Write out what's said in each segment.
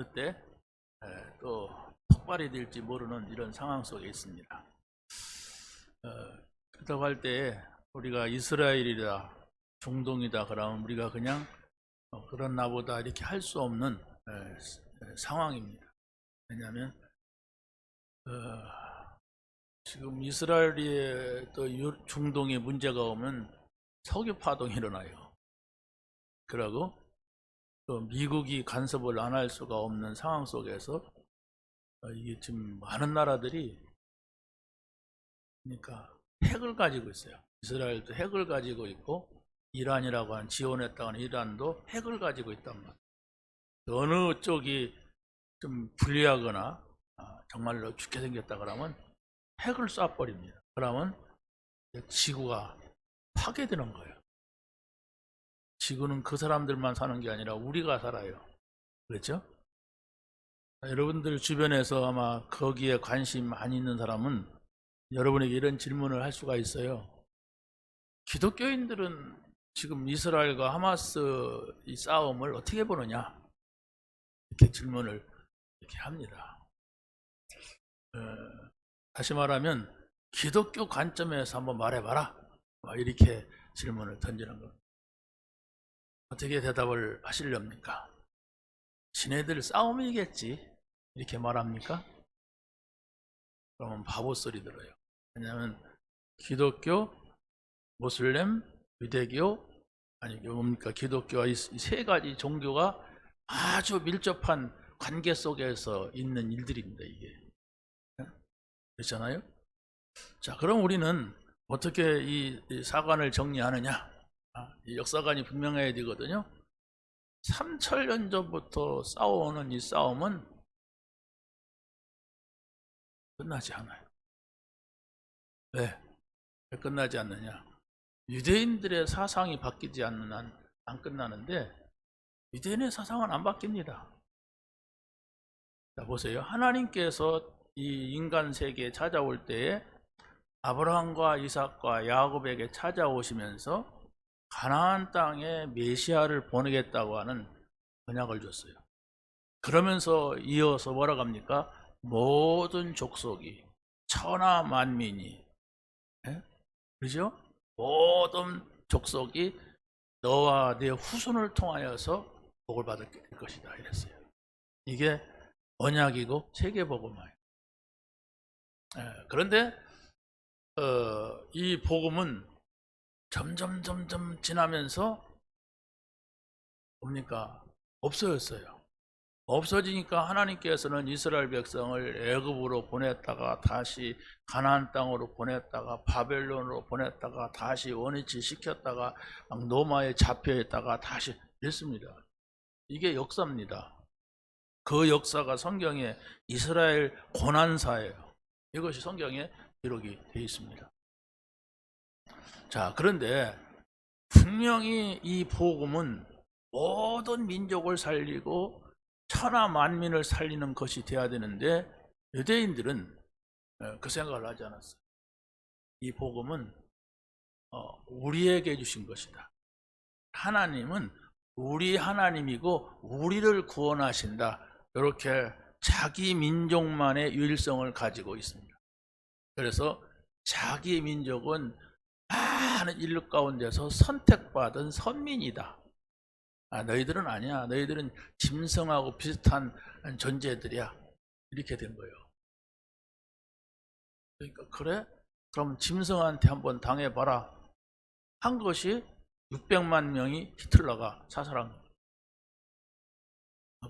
그때 또 폭발이 될지 모르는 이런 상황 속에 있습니다. 그렇다고 할 때 우리가 이스라엘이다, 중동이다 그러면 우리가 그냥 그런 나보다 이렇게 할 수 없는 상황입니다. 왜냐하면 지금 이스라엘에 또 중동에 문제가 오면 석유 파동이 일어나요. 그러고 또 미국이 간섭을 안 할 수가 없는 상황 속에서 이게 지금 많은 나라들이 그러니까 핵을 가지고 있어요. 이스라엘도 핵을 가지고 있고 이란이라고 하는 지원했다고 하는 이란도 핵을 가지고 있단 말이에요. 어느 쪽이 좀 불리하거나 정말로 죽게 생겼다 그러면 핵을 쏴버립니다. 그러면 지구가 파괴되는 거예요. 지구는 그 사람들만 사는 게 아니라 우리가 살아요. 그렇죠? 여러분들 주변에서 아마 거기에 관심 많이 있는 사람은 여러분에게 이런 질문을 할 수가 있어요. 기독교인들은 지금 이스라엘과 하마스 이 싸움을 어떻게 보느냐? 이렇게 질문을 이렇게 합니다. 다시 말하면 기독교 관점에서 한번 말해봐라. 이렇게 질문을 던지는 겁니다. 어떻게 대답을 하시렵니까? 지네들 싸움이겠지 이렇게 말합니까? 그러면 바보 소리 들어요. 왜냐하면 기독교, 모슬렘, 유대교, 아니 뭡니까? 기독교와 이 세 가지 종교가 아주 밀접한 관계 속에서 있는 일들입니다. 이게 그렇잖아요. 자, 그럼 우리는 어떻게 이 사관을 정리하느냐? 이 역사관이 분명해야 되거든요. 3000년 전부터 싸워오는 이 싸움은 끝나지 않아요. 왜 끝나지 않느냐? 유대인들의 사상이 바뀌지 않는 한 안 끝나는데 유대인의 사상은 안 바뀝니다. 자, 보세요. 하나님께서 이 인간 세계에 찾아올 때에 아브라함과 이삭과 야곱에게 찾아오시면서 가나안 땅에 메시아를 보내겠다고 하는 언약을 줬어요. 그러면서 이어서 뭐라고 합니까? 모든 족속이 천하 만민이 그죠? 모든 족속이 너와 네 후손을 통하여서 복을 받을 것이다 이랬어요. 이게 언약이고 세계복음이에요. 그런데 이 복음은 점점 지나면서 뭡니까? 없어졌어요. 없어지니까 하나님께서는 이스라엘 백성을 애굽으로 보냈다가 다시 가나안 땅으로 보냈다가 바벨론으로 보냈다가 다시 원위치 시켰다가 노마에 잡혀 있다가 다시 이랬습니다. 이게 역사입니다. 그 역사가 성경에 이스라엘 고난사예요. 이것이 성경에 기록이 되어 있습니다. 자, 그런데 분명히 이 복음은 모든 민족을 살리고 천하 만민을 살리는 것이 되어야 되는데 유대인들은 그 생각을 하지 않았어요. 이 복음은 우리에게 주신 것이다. 하나님은 우리 하나님이고 우리를 구원하신다. 이렇게 자기 민족만의 유일성을 가지고 있습니다. 그래서 자기 민족은 많은 인류 가운데서 선택받은 선민이다. 너희들은 아니야. 너희들은 짐승하고 비슷한 존재들이야. 이렇게 된 거예요. 그러니까 그래? 그럼 짐승한테 한번 당해봐라. 한 것이 600만 명이 히틀러가 사살한 거예요.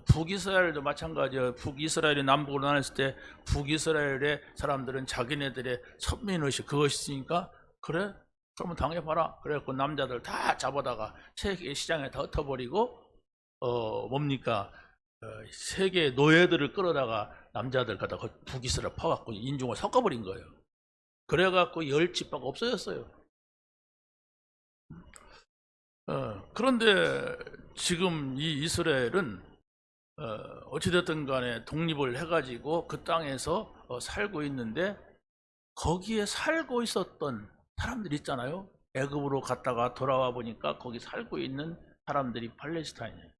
북이스라엘도 마찬가지예요. 북이스라엘이 남북으로 나눴을 때 북이스라엘의 사람들은 자기네들의 선민의식 그것이 있으니까 그래? 그러면 당해봐라. 그래갖고 남자들 다 잡아다가 세계 시장에 다 흩어버리고 뭡니까? 세계 노예들을 끌어다가 남자들 갖다가 북이스라엘 파갖고 인종을 섞어버린 거예요. 그래갖고 10집밖에 없어졌어요. 그런데 지금 이 이스라엘은 어찌됐든 간에 독립을 해가지고 그 땅에서 살고 있는데 거기에 살고 있었던 사람들 있잖아요. 애굽으로 갔다가 돌아와 보니까 거기 살고 있는 사람들이 팔레스타인이에요.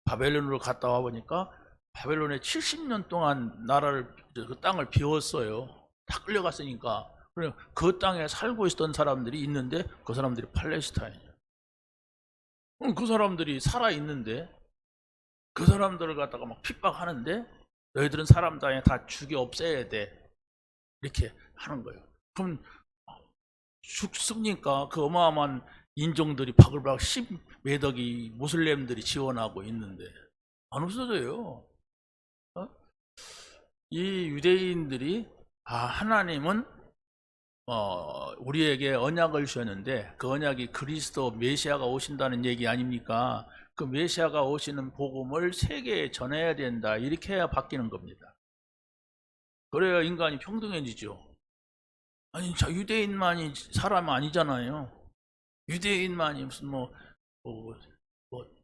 바벨론으로 갔다 와 보니까 바벨론에 70년 동안 나라를 그 땅을 비웠어요. 다 끌려갔으니까. 그 땅에 살고 있었던 사람들이 있는데 그 사람들이 팔레스타인이에요. 그 사람들이 살아 있는데 그 사람들을 갖다가 막 핍박하는데 너희들은 사람 땅에 다 죽여 없애야 돼. 이렇게 하는 거예요. 그럼 죽습니까? 그 어마어마한 인종들이 바글바글 10몇 억이 모슬렘들이 지원하고 있는데 안 없어져요. 이 유대인들이 하나님은 우리에게 언약을 주셨는데 그 언약이 그리스도 메시아가 오신다는 얘기 아닙니까? 그 메시아가 오시는 복음을 세계에 전해야 된다. 이렇게 해야 바뀌는 겁니다. 그래야 인간이 평등해지죠. 아니, 유대인만이 사람 아니잖아요. 유대인만이 무슨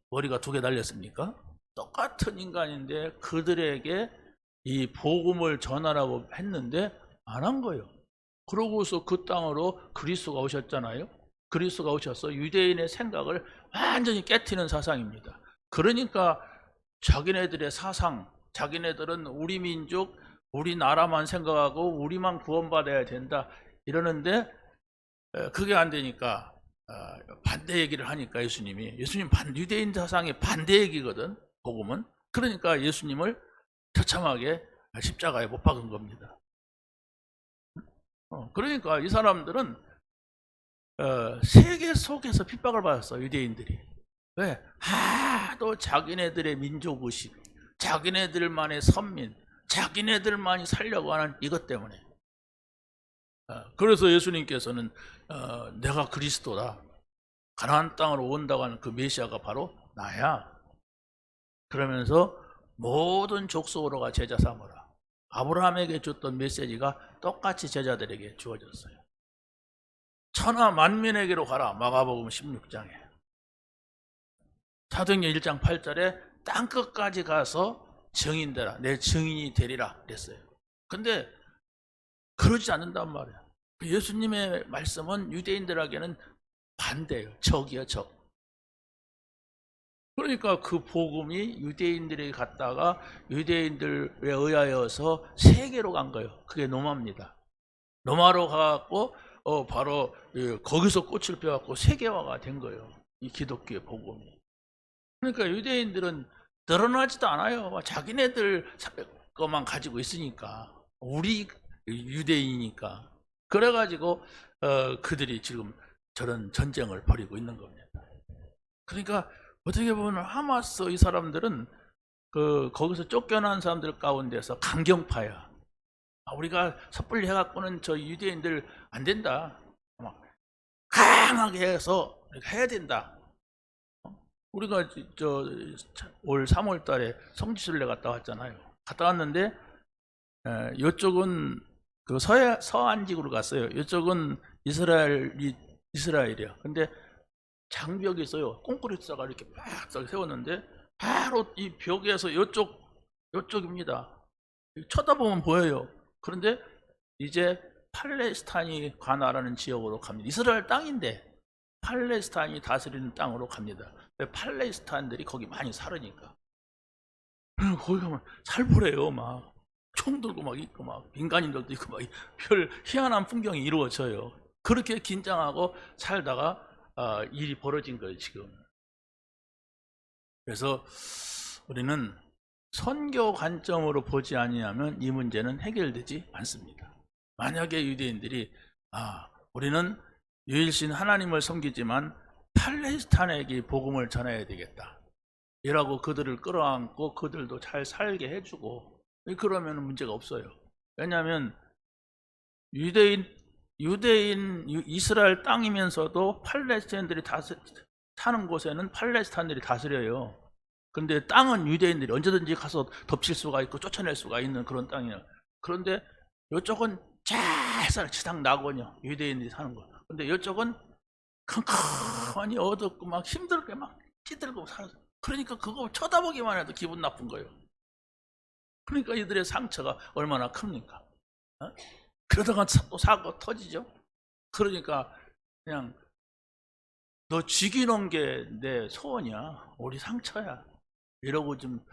머리가 2개 달렸습니까? 똑같은 인간인데 그들에게 이 복음을 전하라고 했는데 안 한 거예요. 그러고서 그 땅으로 그리스도가 오셨잖아요. 그리스도가 오셔서 유대인의 생각을 완전히 깨트리는 사상입니다. 그러니까 자기네들의 사상, 자기네들은 우리 민족, 우리 나라만 생각하고 우리만 구원받아야 된다 이러는데 그게 안 되니까 반대 얘기를 하니까 예수님 유대인 사상의 반대 얘기거든. 복음은. 그러니까 예수님을 처참하게 십자가에 못 박은 겁니다. 그러니까 이 사람들은 세계 속에서 핍박을 받았어. 유대인들이. 왜? 하도 자기네들의 민족의식, 자기네들만의 선민, 자기네들만이 살려고 하는 이것 때문에. 그래서 예수님께서는 내가 그리스도다, 가나안 땅으로 온다고 하는 그 메시아가 바로 나야. 그러면서 모든 족속으로가 제자 삼으라. 아브라함에게 줬던 메시지가 똑같이 제자들에게 주어졌어요. 천하 만민에게로 가라. 마가복음 16장에. 사도행전 1장 8절에 땅끝까지 가서 증인되라. 내 증인이 되리라 그랬어요. 근데 그러지 않는단 말이에요. 예수님의 말씀은 유대인들에게는 반대예요. 적이에요, 적. 그러니까 그 복음이 유대인들이 갔다가 유대인들에 의하여서 세계로 간 거예요. 그게 로마입니다. 로마로 가갖고 바로 거기서 꽃을 펴갖고 세계화가 된 거예요. 이 기독교의 복음이. 그러니까 유대인들은 드러나지도 않아요. 자기네들 것만 가지고 있으니까. 우리 유대인이니까. 그래가지고 그들이 지금 저런 전쟁을 벌이고 있는 겁니다. 그러니까 어떻게 보면 하마스 이 사람들은 거기서 쫓겨난 사람들 가운데서 강경파야. 우리가 섣불리 해갖고는 저 유대인들 안 된다. 강하게 해서 해야 된다. 우리가 올 3월 달에 성지순례 갔다 왔잖아요. 갔다 왔는데 이쪽은 그 서안직으로 갔어요. 이쪽은 이스라엘이야. 근데 장벽이 있어요. 콘크리트가 이렇게 막 세웠는데 바로 이 벽에서 이쪽입니다. 쳐다보면 보여요. 그런데 이제 팔레스타인이 관할하는 지역으로 갑니다. 이스라엘 땅인데 팔레스타인이 다스리는 땅으로 갑니다. 팔레스타인들이 거기 많이 살으니까. 거기 가면 살벌해요. 막 총 들고 막 있고 막 민간인들도 있고 막 별 희한한 풍경이 이루어져요. 그렇게 긴장하고 살다가 일이 벌어진 거예요, 지금. 그래서 우리는 선교 관점으로 보지 아니하면 이 문제는 해결되지 않습니다. 만약에 유대인들이 우리는 유일신 하나님을 섬기지만 팔레스타인에게 복음을 전해야 되겠다, 이라고 그들을 끌어안고 그들도 잘 살게 해주고, 그러면 문제가 없어요. 왜냐하면 유대인 이스라엘 땅이면서도 팔레스타인들이 사는 곳에는 팔레스타인들이 다스려요. 근데 땅은 유대인들이 언제든지 가서 덮칠 수가 있고 쫓아낼 수가 있는 그런 땅이에요. 그런데 이쪽은 잘 살아, 지상 낙원이요, 유대인들이 사는 거. 근데 이쪽은 캄캄하니 어둡고 막 힘들게 막 찌들고 살아. 그러니까 그거 쳐다보기만 해도 기분 나쁜 거예요. 그러니까 이들의 상처가 얼마나 큽니까? 그러다가 또 사고 터지죠. 그러니까 그냥 너 죽이는 게 내 소원이야, 우리 상처야, 이러고 좀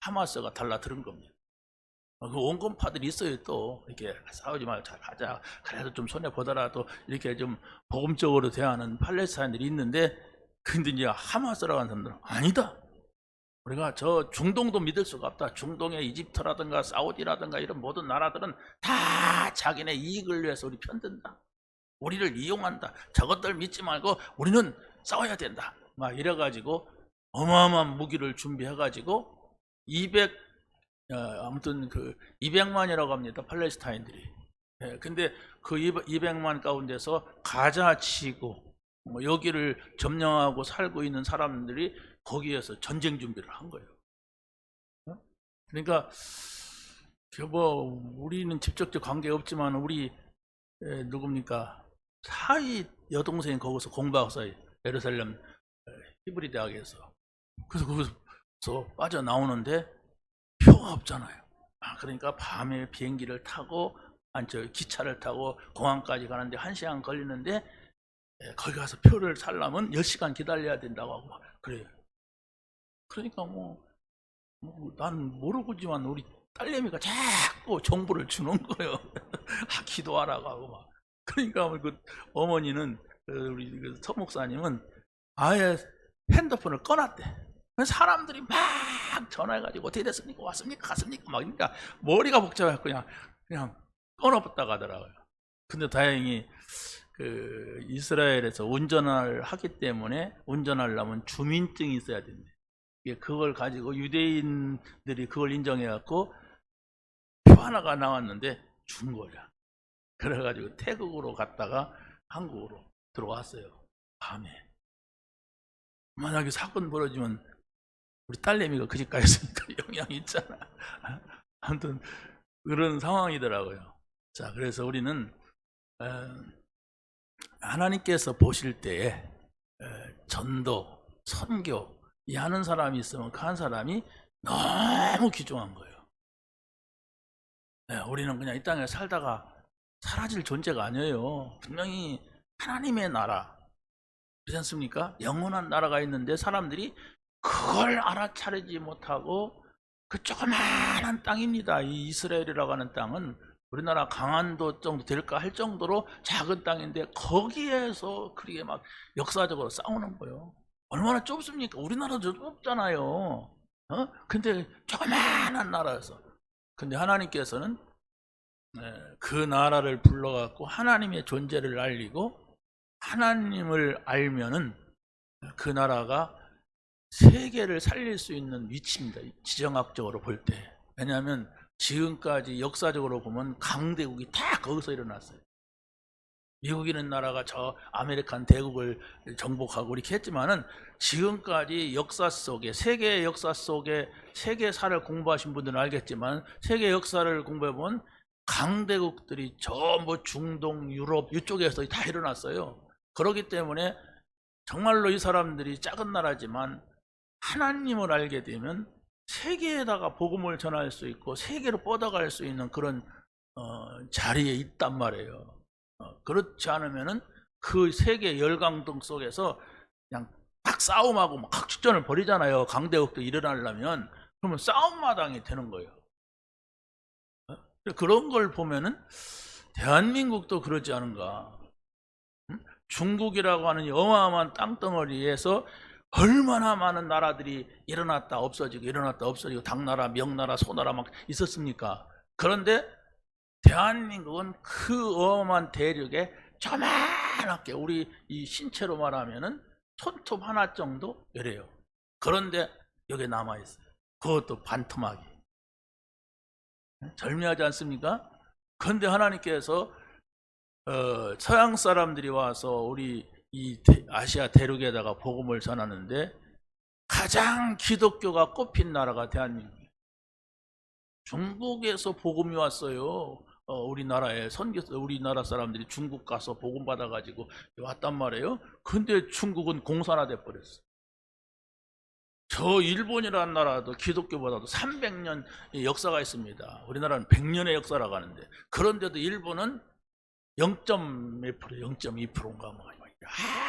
하마스가 달라드는 겁니다. 그 온건파들이 있어요. 또 이렇게 싸우지 말고 잘 가자. 그래도 좀 손해 보더라도 이렇게 좀 복음적으로 대하는 팔레스타인들이 있는데, 근데 이제 하마스라고 하는 사람들은 아니다. 우리가 저 중동도 믿을 수가 없다. 중동의 이집트라든가 사우디라든가 이런 모든 나라들은 다 자기네 이익을 위해서 우리 편든다. 우리를 이용한다. 저것들 믿지 말고 우리는 싸워야 된다. 막 이래가지고 어마어마한 무기를 준비해가지고 아무튼 그 200만이라고 합니다. 팔레스타인들이. 근데 그 200만 가운데서 가자 치고 뭐 여기를 점령하고 살고 있는 사람들이 거기에서 전쟁 준비를 한 거예요. 그러니까 뭐 우리는 직접적 관계 없지만 우리 누굽니까? 사위 여동생이 거기서 공부하고서 예루살렘 히브리 대학에서. 그래서 거기서 빠져나오는데 표가 없잖아요. 그러니까 밤에 비행기를 타고 기차를 타고 공항까지 가는데 1시간 걸리는데 거기 가서 표를 살려면 10시간 기다려야 된다고 하고 막 그래요. 그러니까 난 모르고지만 우리 딸내미가 자꾸 정보를 주는 거예요. 기도하라고 하고 막. 그러니까 그 어머니는 우리 그 서목사님은 아예 핸드폰을 꺼놨대. 사람들이 막 전화해가지고 어떻게 됐습니까? 왔습니까? 갔습니까? 막 그러니까 머리가 복잡해서 그냥 꺼놓았다 가더라고요. 근데 다행히 그 이스라엘에서 운전을 하기 때문에 운전하려면 주민증이 있어야 된대. 그걸 가지고 유대인들이 그걸 인정해갖고 표 하나가 나왔는데 준 거야. 그래가지고 태국으로 갔다가 한국으로 들어왔어요. 밤에. 만약에 사건 벌어지면 우리 딸내미가 그 집 가있으니까 영향이 있잖아. 아무튼 그런 상황이더라고요. 자, 그래서 우리는 하나님께서 보실 때에 전도, 선교 이 하는 사람이 있으면 그 한 사람이 너무 귀중한 거예요. 우리는 그냥 이 땅에 살다가 사라질 존재가 아니에요. 분명히 하나님의 나라, 그렇지 않습니까? 영원한 나라가 있는데 사람들이 그걸 알아차리지 못하고 그 조그마한 땅입니다. 이 이스라엘이라고 하는 땅은 우리나라 강원도 정도 될까 할 정도로 작은 땅인데 거기에서 그렇게 막 역사적으로 싸우는 거예요. 얼마나 좁습니까? 우리나라도 좁잖아요. 근데 조그마한 나라에서. 근데 하나님께서는 그 나라를 불러갖고 하나님의 존재를 알리고 하나님을 알면은 그 나라가 세계를 살릴 수 있는 위치입니다. 지정학적으로 볼 때. 왜냐하면 지금까지 역사적으로 보면 강대국이 다 거기서 일어났어요. 미국이라는 나라가 저 아메리칸 대국을 정복하고 이렇게 했지만은 지금까지 역사 속에 세계의 역사 속에 세계사를 공부하신 분들은 알겠지만 세계 역사를 공부해보면 강대국들이 전부 중동, 유럽 이쪽에서 다 일어났어요. 그렇기 때문에 정말로 이 사람들이 작은 나라지만 하나님을 알게 되면 세계에다가 복음을 전할 수 있고 세계로 뻗어갈 수 있는 그런 자리에 있단 말이에요. 그렇지 않으면은 그 세계 열강등 속에서 그냥 딱 싸움하고 막 각축전을 벌이잖아요. 강대국도 일어나려면. 그러면 싸움마당이 되는 거예요. 그런 걸 보면은 대한민국도 그러지 않은가. 중국이라고 하는 어마어마한 땅덩어리에서 얼마나 많은 나라들이 일어났다 없어지고 일어났다 없어지고 당나라, 명나라, 소나라 막 있었습니까? 그런데 대한민국은 그 어마어마한 대륙에 조그맣게 우리 이 신체로 말하면은 손톱 하나 정도 이래요. 그런데 여기 남아있어요. 그것도 반토막이. 절묘하지 않습니까? 그런데 하나님께서 서양 사람들이 와서 우리 이 아시아 대륙에다가 복음을 전하는데 가장 기독교가 꼽힌 나라가 대한민국이에요. 중국에서 복음이 왔어요. 우리나라에 우리나라 사람들이 중국 가서 복음 받아가지고 왔단 말이에요. 근데 중국은 공산화돼 버렸어. 저 일본이라는 나라도 기독교보다도 300년 역사가 있습니다. 우리나라는 100년의 역사라고 하는데 그런데도 일본은 0.2%인가 뭐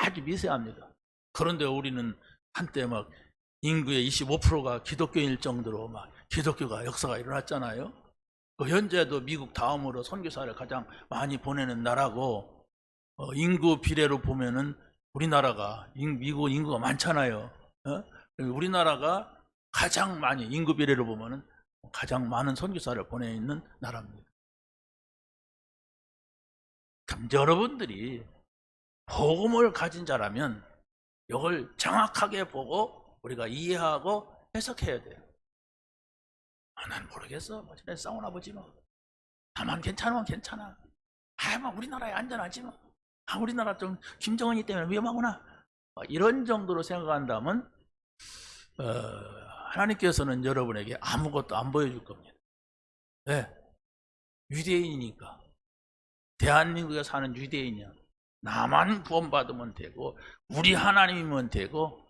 아주 미세합니다. 그런데 우리는 한때 막 인구의 25%가 기독교인일 정도로 막 기독교가 역사가 일어났잖아요. 현재도 미국 다음으로 선교사를 가장 많이 보내는 나라고, 인구 비례로 보면은 우리나라가, 미국 인구가 많잖아요. 우리나라가 가장 많이, 인구 비례로 보면은 가장 많은 선교사를 보내는 나라입니다. 그럼 여러분들이 복음을 가진 자라면 이걸 정확하게 보고 우리가 이해하고 해석해야 돼요. 난 모르겠어. 뭐 전에 싸우나 보지 뭐. 다만 괜찮으면 괜찮아. 뭐 우리나라에 안전하지 뭐. 우리나라 좀 김정은이 때문에 위험하구나. 이런 정도로 생각한다면 하나님께서는 여러분에게 아무것도 안 보여줄 겁니다. 왜? 유대인이니까. 대한민국에 사는 유대인이야. 나만 구원받으면 되고 우리 하나님이면 되고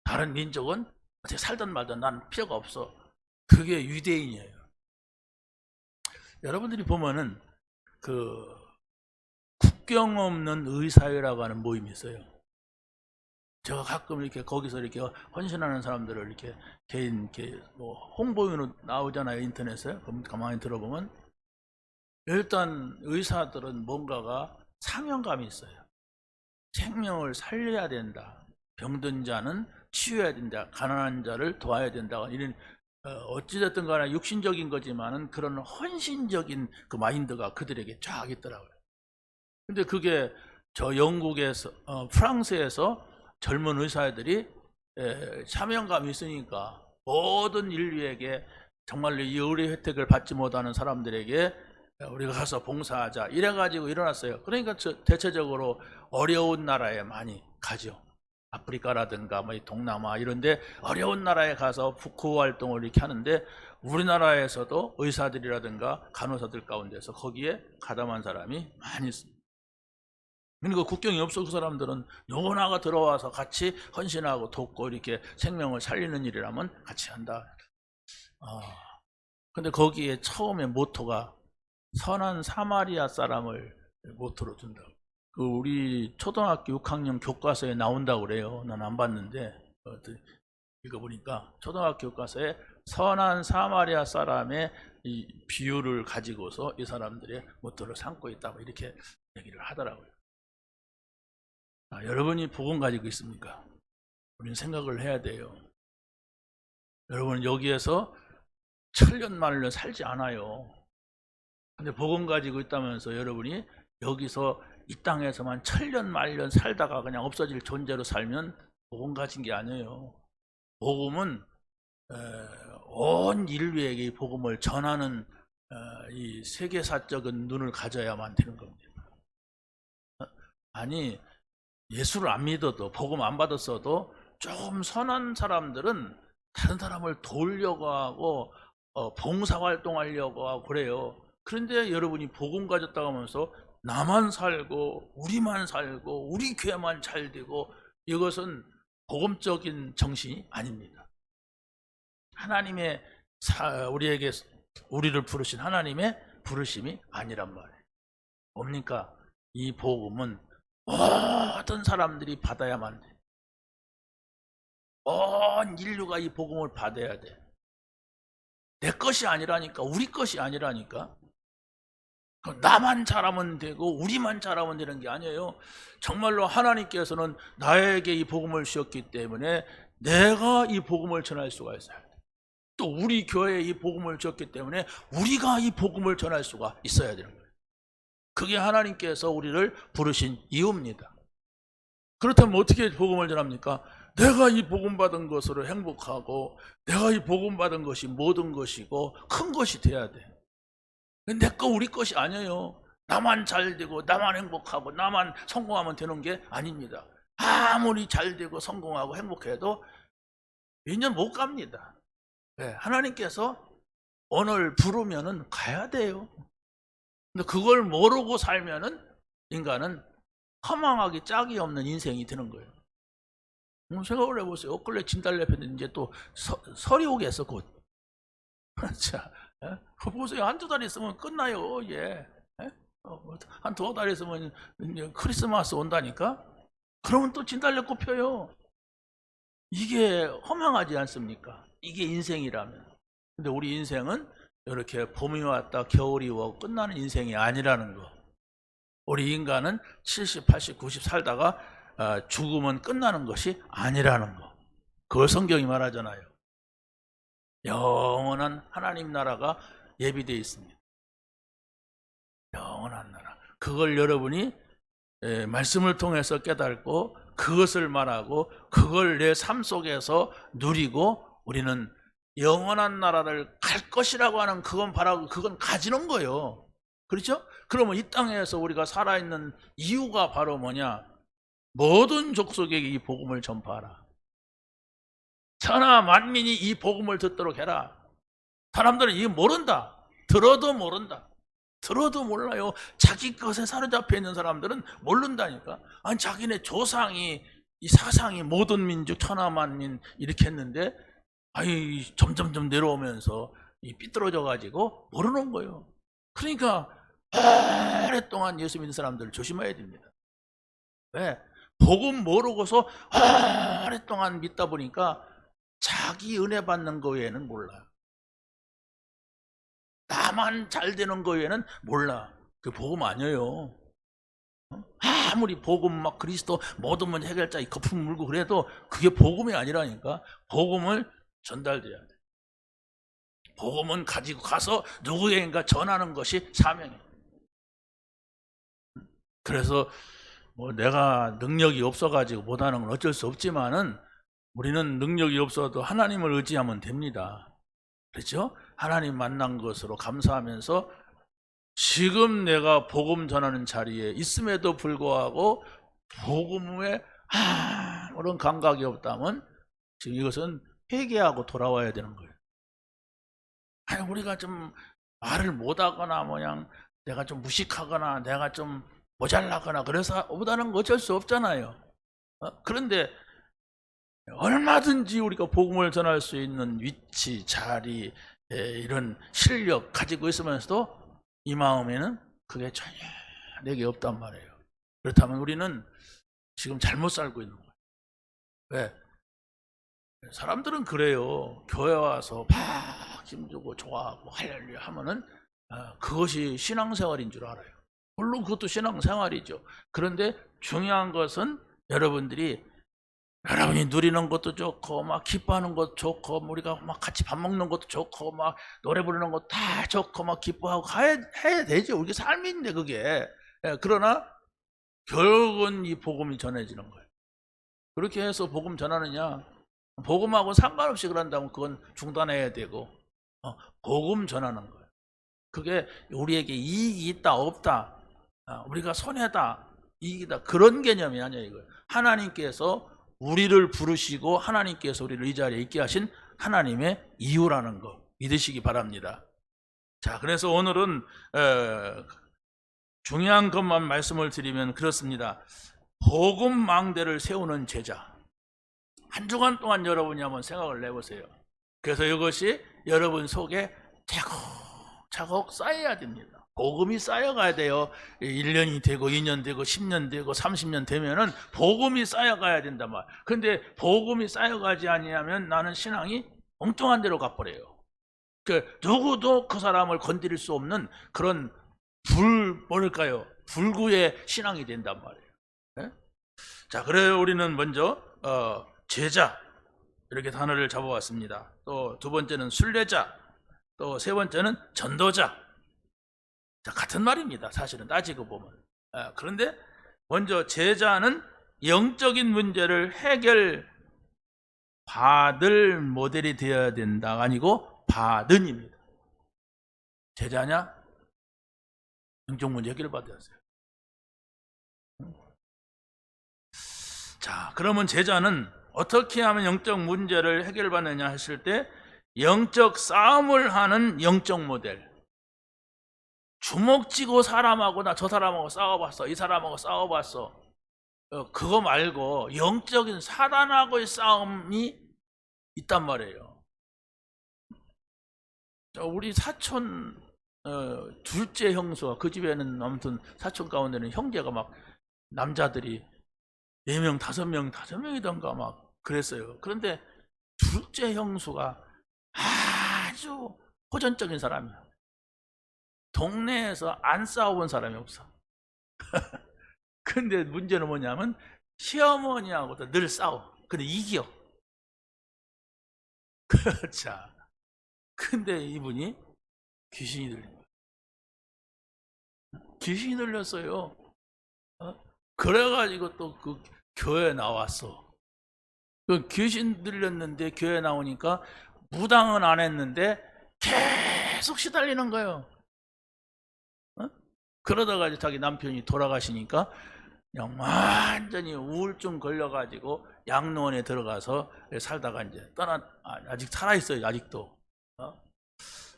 다른 민족은 어떻게 살든 말든 난 필요가 없어. 그게 유대인이에요. 여러분들이 보면은 그 국경 없는 의사회라고 하는 모임이 있어요. 제가 가끔 이렇게 거기서 이렇게 헌신하는 사람들을 이렇게 개인 이렇게 뭐 홍보인으로 나오잖아요, 인터넷에. 그럼 가만히 들어보면 일단 의사들은 뭔가가 사명감이 있어요. 생명을 살려야 된다. 병든 자는 치유해야 된다. 가난한 자를 도와야 된다. 이런 어찌됐든 간에 육신적인 거지만은 그런 헌신적인 그 마인드가 그들에게 쫙 있더라고요. 근데 그게 저 영국에서 프랑스에서 젊은 의사들이 사명감이 있으니까 모든 인류에게 정말로 이 의료 혜택을 받지 못하는 사람들에게 우리가 가서 봉사하자 이래가지고 일어났어요. 그러니까 대체적으로 어려운 나라에 많이 가죠. 아프리카라든가 뭐 동남아 이런데 어려운 나라에 가서 구호 활동을 이렇게 하는데 우리나라에서도 의사들이라든가 간호사들 가운데서 거기에 가담한 사람이 많이 있습니다. 그러니까 국경이 없어 그 사람들은 누구나가 들어와서 같이 헌신하고 돕고 이렇게 생명을 살리는 일이라면 같이 한다. 근데 거기에 처음에 모토가 선한 사마리아 사람을 모토로 둔다. 그 우리 초등학교 6학년 교과서에 나온다고 그래요. 난 안 봤는데 읽어보니까 초등학교 교과서에 선한 사마리아 사람의 이 비유를 가지고서 이 사람들의 모토를 삼고 있다고 이렇게 얘기를 하더라고요. 여러분이 복음 가지고 있습니까? 우리는 생각을 해야 돼요. 여러분은 여기에서 천년만년 살지 않아요. 근데 복음 가지고 있다면서 여러분이 여기서 이 땅에서만 천년만년 살다가 그냥 없어질 존재로 살면 복음 가진 게 아니에요. 복음은 온 인류에게 이 복음을 전하는 이 세계사적인 눈을 가져야만 되는 겁니다. 아니 예수를 안 믿어도 복음 안 받았어도 조금 선한 사람들은 다른 사람을 도우려고 하고 봉사활동하려고 하고 그래요. 그런데 여러분이 복음 가졌다고 하면서 나만 살고 우리만 살고 우리 교회만 잘 되고 이것은 복음적인 정신이 아닙니다. 하나님의 우리를 부르신 하나님의 부르심이 아니란 말이에요. 뭡니까? 이 복음은 모든 사람들이 받아야만 돼. 온 인류가 이 복음을 받아야 돼. 내 것이 아니라니까, 우리 것이 아니라니까. 나만 잘하면 되고 우리만 잘하면 되는 게 아니에요. 정말로 하나님께서는 나에게 이 복음을 주셨기 때문에 내가 이 복음을 전할 수가 있어요. 또 우리 교회에 이 복음을 주셨기 때문에 우리가 이 복음을 전할 수가 있어야 되는 거예요. 그게 하나님께서 우리를 부르신 이유입니다. 그렇다면 어떻게 복음을 전합니까? 내가 이 복음 받은 것으로 행복하고 내가 이 복음 받은 것이 모든 것이고 큰 것이 돼야 돼. 내 거 우리 것이 아니에요. 나만 잘 되고 나만 행복하고 나만 성공하면 되는 게 아닙니다. 아무리 잘 되고 성공하고 행복해도 몇 년 못 갑니다. 네, 하나님께서 오늘 부르면은 가야 돼요. 근데 그걸 모르고 살면은 인간은 허망하기 짝이 없는 인생이 되는 거예요. 생각을 해보세요. 엊그제 진달래 폈는데 이제 또 설이 오겠어 곧. 자, 보세요. 한두 달 있으면 끝나요. 예. 한 두어 달 있으면 이제 크리스마스 온다니까. 그러면 또 진달래 꽃 펴요. 이게 허망하지 않습니까? 이게 인생이라면. 근데 우리 인생은 이렇게 봄이 왔다 겨울이 오고 끝나는 인생이 아니라는 거. 우리 인간은 70, 80, 90 살다가 죽으면 끝나는 것이 아니라는 거. 그걸 성경이 말하잖아요. 영원한 하나님 나라가 예비되어 있습니다. 영원한 나라. 그걸 여러분이 말씀을 통해서 깨닫고 그것을 말하고 그걸 내 삶 속에서 누리고 우리는 영원한 나라를 갈 것이라고 하는 그건 바라고 그건 가지는 거예요. 그렇죠? 그러면 이 땅에서 우리가 살아있는 이유가 바로 뭐냐? 모든 족속에게 이 복음을 전파하라. 천하 만민이 이 복음을 듣도록 해라. 사람들은 이거 모른다. 들어도 모른다. 들어도 몰라요. 자기 것에 사로잡혀 있는 사람들은 모른다니까. 아니 자기네 조상이 이 사상이 모든 민족 천하 만민 이렇게 했는데 아이 점점점 내려오면서 이 삐뚤어져 가지고 모르는 거예요. 그러니까 오랫동안 예수 믿는 사람들 조심해야 됩니다. 왜? 복음 모르고서 오랫동안 믿다 보니까 자기 은혜 받는 거 외에는 몰라요. 나만 잘 되는 거 외에는 몰라. 그 복음 아니에요. 아무리 복음 막 그리스도 모든 문제 해결자 이 거품 물고 그래도 그게 복음이 아니라니까. 복음을 전달돼야 돼. 복음은 가지고 가서 누구에게인가 전하는 것이 사명이에요. 그래서 뭐 내가 능력이 없어가지고 못하는 건 어쩔 수 없지만은 우리는 능력이 없어도 하나님을 의지하면 됩니다. 그렇죠? 하나님 만난 것으로 감사하면서 지금 내가 복음 전하는 자리에 있음에도 불구하고 복음에 아무런 감각이 없다면 지금 이것은 회개하고 돌아와야 되는 거예요. 아니 우리가 좀 말을 못하거나 뭐냥 내가 좀 무식하거나 내가 좀 모자라거나 그래서 못하는 거 어쩔 수 없잖아요. 그런데 얼마든지 우리가 복음을 전할 수 있는 위치, 자리, 이런 실력 가지고 있으면서도 이 마음에는 그게 전혀 내게 없단 말이에요. 그렇다면 우리는 지금 잘못 살고 있는 거예요. 왜? 사람들은 그래요. 교회 와서 막 힘주고 좋아하고 할렐루야 하면은 그것이 신앙생활인 줄 알아요. 물론 그것도 신앙생활이죠. 그런데 중요한 것은 여러분이 누리는 것도 좋고 막 기뻐하는 것도 좋고 우리가 막 같이 밥 먹는 것도 좋고 막 노래 부르는 것도 다 좋고 막 기뻐하고 해야 되죠. 우리 삶인데 그게. 그러나 결국은 이 복음이 전해지는 거예요. 그렇게 해서 복음 전하느냐? 복음하고 상관없이 그런다면 그건 중단해야 되고 복음 전하는 거예요. 그게 우리에게 이익이 있다 없다 우리가 손해다 이익이다 그런 개념이 아니에요. 이거 하나님께서 우리를 부르시고 하나님께서 우리를 이 자리에 있게 하신 하나님의 이유라는 거 믿으시기 바랍니다. 자, 그래서 오늘은 중요한 것만 말씀을 드리면 그렇습니다. 복음 망대를 세우는 제자. 한 주간 동안 여러분이 한번 생각을 내보세요. 그래서 이것이 여러분 속에 차곡차곡 쌓여야 됩니다. 복음이 쌓여가야 돼요. 1년이 되고 2년 되고 10년 되고 30년 되면은 복음이 쌓여가야 된단 말. 근데 복음이 쌓여가지 아니하면 나는 신앙이 엉뚱한 데로 가버려요. 누구도 그 사람을 건드릴 수 없는 그런 불구의 신앙이 된단 말이에요. 네? 자, 그래요. 우리는 먼저 제자 이렇게 단어를 잡아왔습니다. 또 두 번째는 순례자, 또 세 번째는 전도자. 자, 같은 말입니다. 사실은 따지고 보면. 그런데 먼저 제자는 영적인 문제를 해결받을 모델이 되어야 된다. 아니고 받은입니다. 제자냐? 영적 문제 해결받았어요. 자, 그러면 제자는 어떻게 하면 영적 문제를 해결받느냐 했을 때 영적 싸움을 하는 영적 모델. 주먹 쥐고 사람하고 나 저 사람하고 싸워봤어. 이 사람하고 싸워봤어. 그거 말고 영적인 사단하고의 싸움이 있단 말이에요. 우리 사촌 둘째 형수가 그 집에는 아무튼 사촌 가운데는 형제가 막 남자들이 4명, 5명이던가 막 그랬어요. 그런데 둘째 형수가 아주 호전적인 사람이야. 동네에서 안 싸워본 사람이 없어. 근데 문제는 뭐냐면 시어머니하고도 늘 싸워. 근데 이겨. 자, 근데 이분이 귀신이 들린 거야. 귀신이 들렸어요. 그래가지고 또 그 교회에 나왔어. 그 귀신 들렸는데 교회에 나오니까 무당은 안 했는데 계속 시달리는 거예요. 그러다가 이제 자기 남편이 돌아가시니까 그냥 완전히 우울증 걸려가지고 양로원에 들어가서 살다가 이제 아직 살아있어요. 아직도.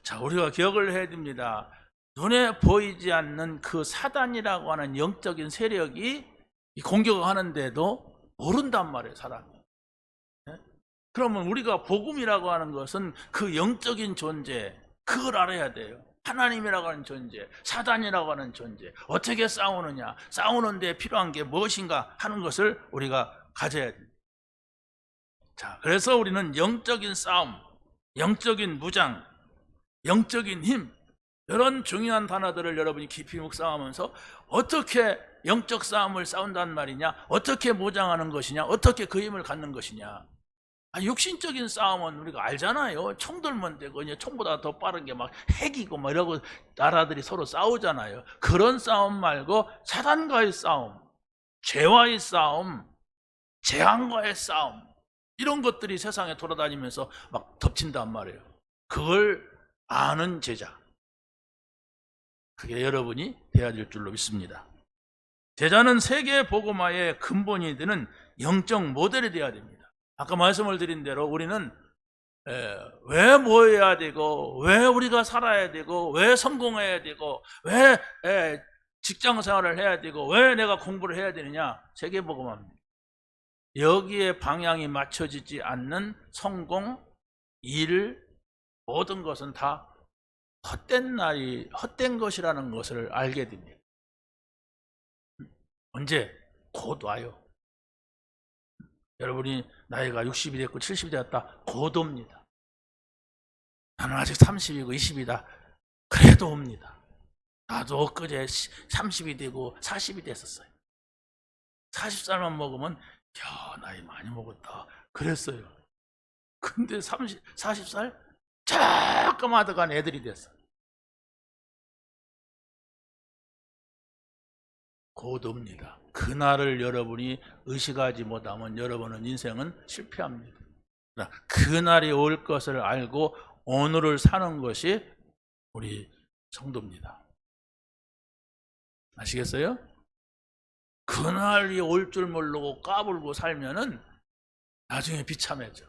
자, 우리가 기억을 해야 됩니다. 눈에 보이지 않는 그 사단이라고 하는 영적인 세력이 공격을 하는데도 모른단 말이에요, 사람이. 그러면 우리가 복음이라고 하는 것은 그 영적인 존재, 그걸 알아야 돼요. 하나님이라고 하는 존재, 사단이라고 하는 존재, 어떻게 싸우느냐, 싸우는 데 필요한 게 무엇인가 하는 것을 우리가 가져야 됩니다. 자, 그래서 우리는 영적인 싸움, 영적인 무장, 영적인 힘, 이런 중요한 단어들을 여러분이 깊이 묵상하면서 어떻게 영적 싸움을 싸운단 말이냐, 어떻게 무장하는 것이냐, 어떻게 그 힘을 갖는 것이냐. 육신적인 싸움은 우리가 알잖아요. 총 들면 되고, 총보다 더 빠른 게 막 핵이고 막 이러고 나라들이 서로 싸우잖아요. 그런 싸움 말고 사단과의 싸움, 죄와의 싸움, 재앙과의 싸움, 이런 것들이 세상에 돌아다니면서 막 덮친단 말이에요. 그걸 아는 제자, 그게 여러분이 되어야 될 줄로 믿습니다. 제자는 세계 복음화의 근본이 되는 영적 모델이 되어야 됩니다. 아까 말씀을 드린 대로 우리는 왜 모여야 되고, 왜 우리가 살아야 되고, 왜 성공해야 되고, 왜 직장 생활을 해야 되고, 왜 내가 공부를 해야 되느냐, 세계복음화입니다. 여기에 방향이 맞춰지지 않는 성공, 일, 모든 것은 다 헛된 것이라는 것을 알게 됩니다. 언제? 곧 와요. 여러분이 나이가 60이 됐고 70이 되었다, 곧 옵니다. 나는 아직 30이고 20이다, 그래도 옵니다. 나도 엊그제 30이 되고 40이 됐었어요. 40살만 먹으면 야, 나이 많이 먹었다 그랬어요. 근데 40살 조금 하다간 애들이 됐어. 곧 옵니다. 그날을 여러분이 의식하지 못하면 여러분은 인생은 실패합니다. 그날이 올 것을 알고 오늘을 사는 것이 우리 성도입니다. 아시겠어요? 그날이 올 줄 모르고 까불고 살면은 나중에 비참해져.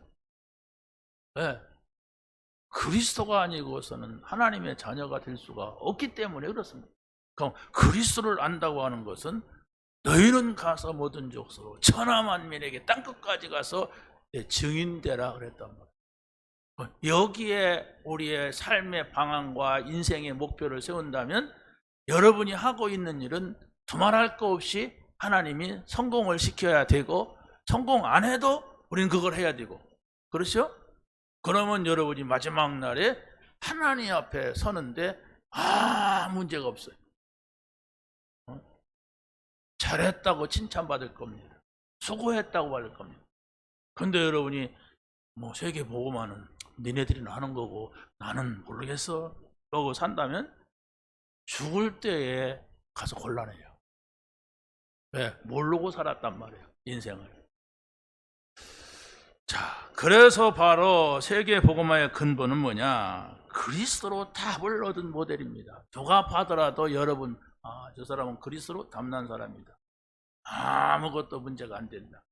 왜? 그리스도가 아니고서는 하나님의 자녀가 될 수가 없기 때문에 그렇습니다. 그럼 그리스도를 안다고 하는 것은 너희는 가서 모든 족속으로 천하 만민에게 땅끝까지 가서 증인되라 그랬단 말이에요. 여기에 우리의 삶의 방향과 인생의 목표를 세운다면 여러분이 하고 있는 일은 두말할 거 없이 하나님이 성공을 시켜야 되고, 성공 안 해도 우리는 그걸 해야 되고, 그렇죠? 그러면 여러분이 마지막 날에 하나님 앞에 서는데 문제가 없어요. 잘했다고 칭찬받을 겁니다. 수고했다고 받을 겁니다. 근데 여러분이 세계 보고만은 니네들이 하는 거고 나는 모르겠어 그러고 산다면 죽을 때에 가서 곤란해요. 왜? 모르고 살았단 말이에요, 인생을. 자, 그래서 바로 세계 복음화의 근본은 뭐냐? 그리스도로 답을 얻은 모델입니다. 누가 봐더라도 여러분, 저 사람은 그리스도로 담난 사람이다, 아무것도 문제가 안 된다.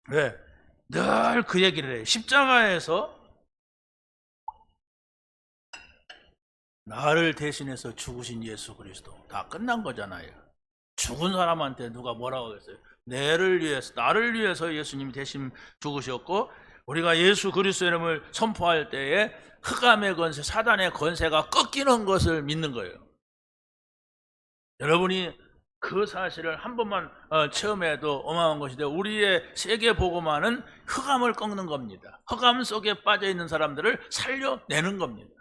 왜? 늘 그 얘기를 해요. 십자가에서 나를 대신해서 죽으신 예수 그리스도, 다 끝난 거잖아요. 죽은 사람한테 누가 뭐라고 하겠어요? 나를 위해서 예수님이 대신 죽으셨고, 우리가 예수 그리스도의 이름을 선포할 때에 흑암의 권세, 사단의 권세가 꺾이는 것을 믿는 거예요. 여러분이 그 사실을 한 번만 체험해도 어마어마한 것인데, 우리의 세계 복음화는 흑암을 꺾는 겁니다. 흑암 속에 빠져 있는 사람들을 살려내는 겁니다.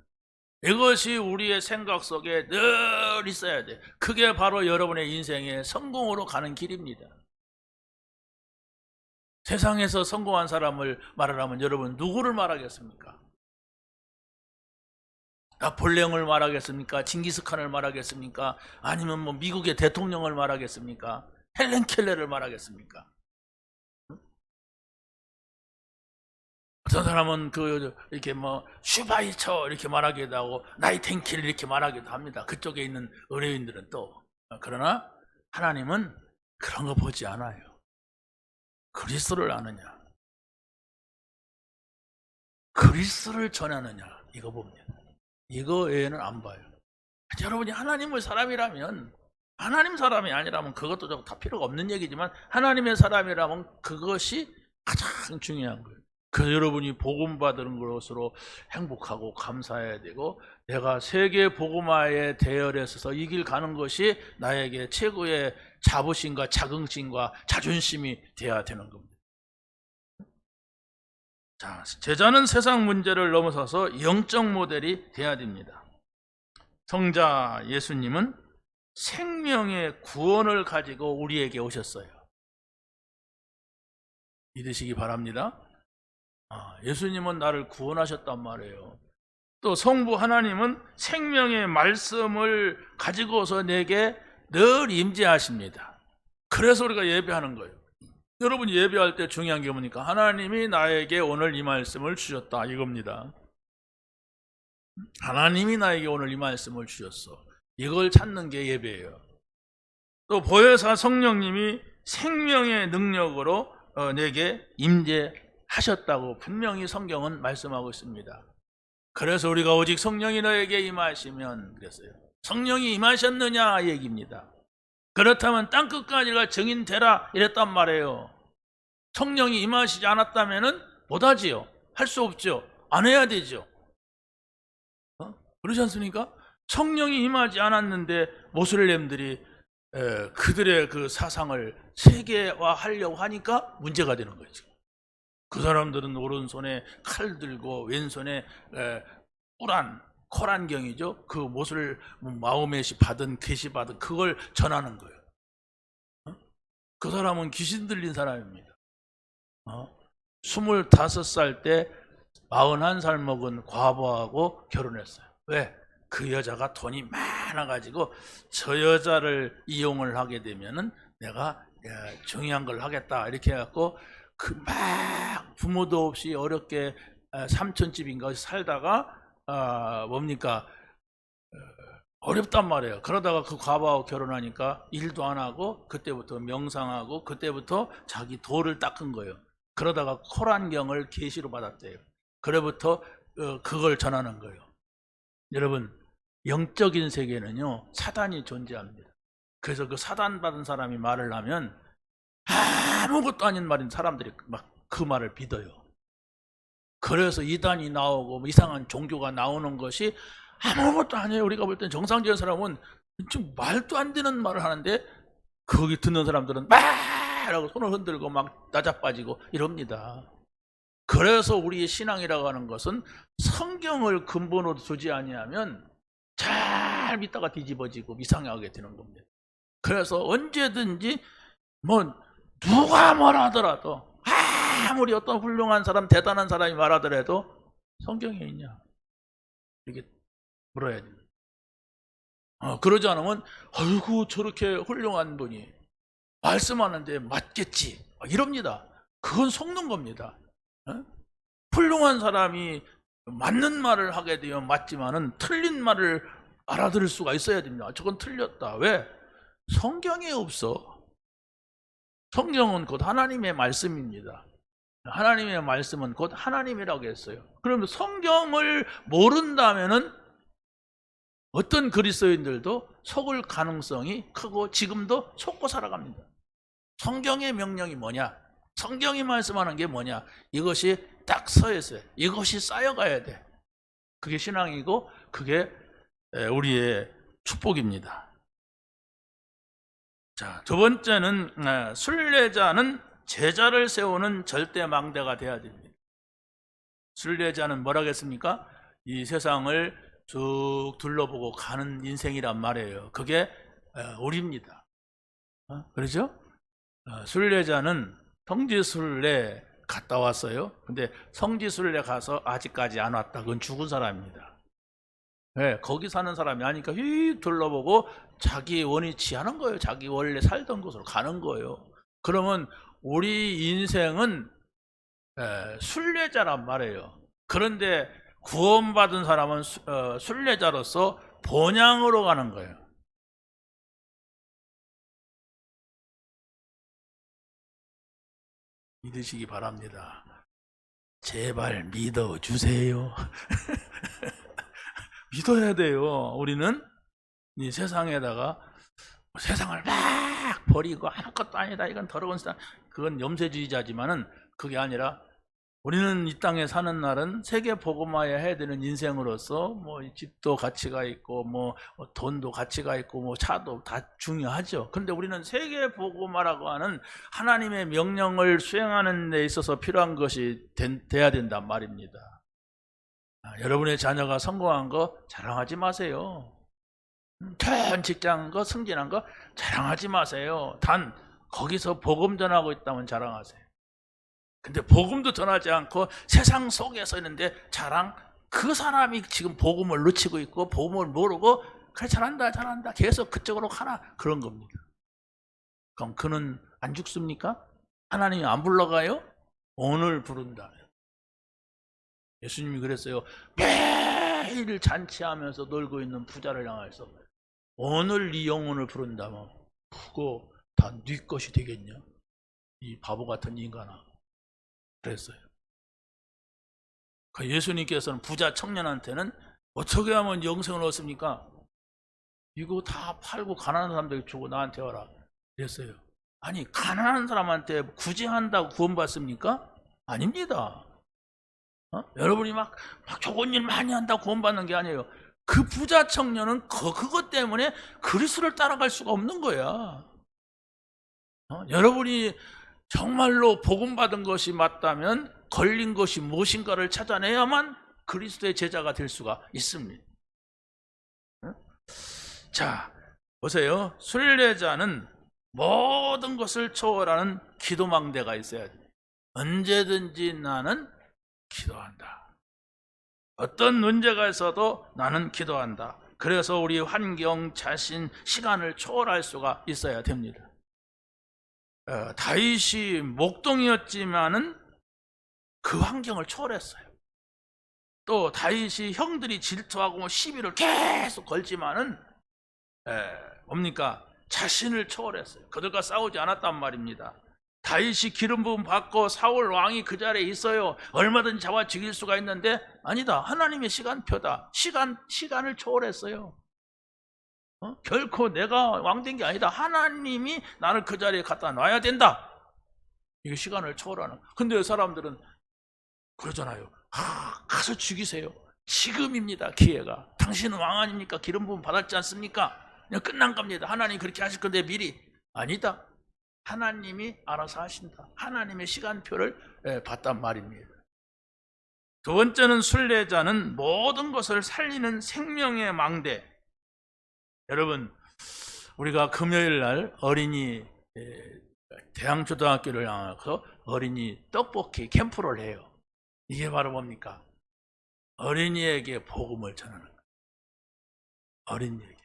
이것이 우리의 생각 속에 늘 있어야 돼. 그게 바로 여러분의 인생의 성공으로 가는 길입니다. 세상에서 성공한 사람을 말하라면 여러분 누구를 말하겠습니까? 나폴레옹을 말하겠습니까? 징기스칸을 말하겠습니까? 아니면 뭐 미국의 대통령을 말하겠습니까? 헬렌 켈러를 말하겠습니까? 어떤 사람은 이렇게 뭐 슈바이처 이렇게 말하기도 하고 나이팅길 이렇게 말하기도 합니다. 그쪽에 있는 의뢰인들은 또. 그러나 하나님은 그런 거 보지 않아요. 그리스도를 아느냐, 그리스도를 전하느냐, 이거 봅니다. 이거 외에는 안 봐요. 여러분이 하나님의 사람이라면, 하나님 사람이 아니라면 그것도 다 필요가 없는 얘기지만 하나님의 사람이라면 그것이 가장 중요한 거예요. 그래서 여러분이 복음 받은 것으로 행복하고 감사해야 되고, 내가 세계 복음화의 대열에 서서 이 길 가는 것이 나에게 최고의 자부심과 자긍심과 자존심이 되어야 되는 겁니다. 자, 제자는 세상 문제를 넘어서서 영적 모델이 되어야 됩니다. 성자 예수님은 생명의 구원을 가지고 우리에게 오셨어요. 믿으시기 바랍니다. 예수님은 나를 구원하셨단 말이에요. 또 성부 하나님은 생명의 말씀을 가지고서 내게 늘 임재하십니다. 그래서 우리가 예배하는 거예요. 여러분 예배할 때 중요한 게 뭡니까? 하나님이 나에게 오늘 이 말씀을 주셨다, 이겁니다. 하나님이 나에게 오늘 이 말씀을 주셨어. 이걸 찾는 게 예배예요. 또 보혜사 성령님이 생명의 능력으로 내게 임재하셨다고 분명히 성경은 말씀하고 있습니다. 그래서 우리가 오직 성령이 너에게 임하시면, 그랬어요. 성령이 임하셨느냐 얘기입니다. 그렇다면 땅끝까지 가 증인되라 이랬단 말이에요. 성령이 임하시지 않았다면 못하지요. 할 수 없죠. 안 해야 되죠. 그러지 않습니까? 성령이 임하지 않았는데 모슬렘들이 그들의 그 사상을 세계화하려고 하니까 문제가 되는 거죠. 그 사람들은 오른손에 칼 들고 왼손에 코란경이죠. 그 못을 마호멧이 받은 계시 받은 그걸 전하는 거예요. 그 사람은 귀신 들린 사람입니다. 25살 때 41살 먹은 과부하고 결혼했어요. 왜? 그 여자가 돈이 많아가지고 저 여자를 이용을 하게 되면은 내가 중요한 걸 하겠다 이렇게 해갖고 그 막 부모도 없이 어렵게 삼촌집인가 살다가 뭡니까 어렵단 말이에요. 그러다가 그 과부하고 결혼하니까 일도 안 하고 그때부터 명상하고 그때부터 자기 도를 닦은 거예요. 그러다가 코란경을 계시로 받았대요. 그래부터 그걸 전하는 거예요. 여러분 영적인 세계는요 사단이 존재합니다. 그래서 그 사단 받은 사람이 말을 하면 아무것도 아닌 말인 사람들이 막 그 말을 믿어요. 그래서 이단이 나오고 이상한 종교가 나오는 것이 아무것도 아니에요. 우리가 볼 땐 정상적인 사람은 좀 말도 안 되는 말을 하는데 거기 듣는 사람들은 막라고 손을 흔들고 막 나자빠지고 이럽니다. 그래서 우리의 신앙이라고 하는 것은 성경을 근본으로 두지 아니하면 잘 믿다가 뒤집어지고 이상하게 되는 겁니다. 그래서 언제든지 뭐 누가 뭐라 하더라도 아무리 어떤 훌륭한 사람 대단한 사람이 말하더라도 성경에 있냐 이렇게 물어야 됩니다. 그러지 않으면 아이고 저렇게 훌륭한 분이 말씀하는데 맞겠지 이럽니다. 그건 속는 겁니다. 훌륭한 사람이 맞는 말을 하게 되면 맞지만은 틀린 말을 알아들을 수가 있어야 됩니다. 저건 틀렸다. 왜? 성경에 없어. 성경은 곧 하나님의 말씀입니다. 하나님의 말씀은 곧 하나님이라고 했어요. 그러면 성경을 모른다면은 어떤 그리스도인들도 속을 가능성이 크고 지금도 속고 살아갑니다. 성경의 명령이 뭐냐? 성경이 말씀하는 게 뭐냐? 이것이 딱 서 있어요. 이것이 쌓여가야 돼. 그게 신앙이고 그게 우리의 축복입니다. 자, 두 번째는 순례자는 제자를 세우는 절대 망대가 돼야 됩니다. 순례자는 뭐라겠습니까? 이 세상을 쭉 둘러보고 가는 인생이란 말이에요. 그게 우리입니다. 그렇죠? 순례자는 성지순례 갔다 왔어요. 근데 성지순례 가서 아직까지 안 왔다. 그건 죽은 사람입니다. 네, 거기 사는 사람이 아니니까 휙 둘러보고 자기 원위치 하는 거예요. 자기 원래 살던 곳으로 가는 거예요. 그러면 우리 인생은 순례자란 말이에요. 그런데 구원받은 사람은 순례자로서 본향으로 가는 거예요. 믿으시기 바랍니다. 제발 믿어주세요. 믿어야 돼요. 우리는 이 세상에다가 세상을 막 버리고 아무것도 아니다. 이건 더러운 세상. 그건 염세주의자지만은 그게 아니라 우리는 이 땅에 사는 날은 세계 복음화해야 해야 되는 인생으로서 뭐 집도 가치가 있고 뭐 돈도 가치가 있고 뭐 차도 다 중요하죠. 그런데 우리는 세계 복음화라고 하는 하나님의 명령을 수행하는 데 있어서 필요한 것이 돼야 된단 말입니다. 여러분의 자녀가 성공한 거 자랑하지 마세요. 좋은 직장 거 승진한 거 자랑하지 마세요. 단 거기서 복음 전하고 있다면 자랑하세요. 근데 복음도 전하지 않고 세상 속에서 있는데 자랑, 그 사람이 지금 복음을 놓치고 있고 복음을 모르고 그래 잘한다 잘한다 계속 그쪽으로 가라, 그런 겁니다. 그럼 그는 안 죽습니까? 하나님이 안 불러가요? 오늘 부른다. 예수님이 그랬어요. 매일 잔치하면서 놀고 있는 부자를 향해서 오늘 네 영혼을 부른다면 그거 다 네 것이 되겠냐? 이 바보 같은 인간아. 그랬어요. 예수님께서는 부자 청년한테는 어떻게 하면 영생을 얻습니까? 이거 다 팔고 가난한 사람들에게 주고 나한테 와라 그랬어요. 아니, 가난한 사람한테 굳이 한다고 구원받습니까? 아닙니다. 여러분이 막 좋은 일 많이 한다고 구원받는 게 아니에요. 그 부자 청년은 그것 때문에 그리스도를 따라갈 수가 없는 거야. 여러분이 정말로 복음받은 것이 맞다면 걸린 것이 무엇인가를 찾아내야만 그리스도의 제자가 될 수가 있습니다. 자, 보세요. 순례자는 모든 것을 초월하는 기도망대가 있어야 돼요. 언제든지 나는 기도한다. 어떤 문제가 있어도 나는 기도한다. 그래서 우리 환경, 자신, 시간을 초월할 수가 있어야 됩니다. 다윗이 목동이었지만은 그 환경을 초월했어요. 또 다윗이 형들이 질투하고 시비를 계속 걸지만은 뭡니까? 자신을 초월했어요. 그들과 싸우지 않았단 말입니다. 다윗이 기름 부음 받고 사울 왕이 그 자리에 있어요. 얼마든지 잡아 죽일 수가 있는데 아니다. 하나님의 시간표다. 시간을 초월했어요. 결코 내가 왕된 게 아니다. 하나님이 나를 그 자리에 갖다 놔야 된다. 이게 시간을 초월하는. 근데 사람들은 그러잖아요. 가서 죽이세요. 지금입니다. 기회가. 당신은 왕 아닙니까? 기름 부음 받았지 않습니까? 그냥 끝난 겁니다. 하나님이 그렇게 하실 건데 미리. 아니다. 하나님이 알아서 하신다. 하나님의 시간표를 봤단 말입니다. 두 번째는 순례자는 모든 것을 살리는 생명의 망대. 여러분, 우리가 금요일 날 어린이 대항초등학교를 향해서 어린이 떡볶이 캠프를 해요. 이게 바로 뭡니까? 어린이에게 복음을 전하는 거예요. 어린이에게.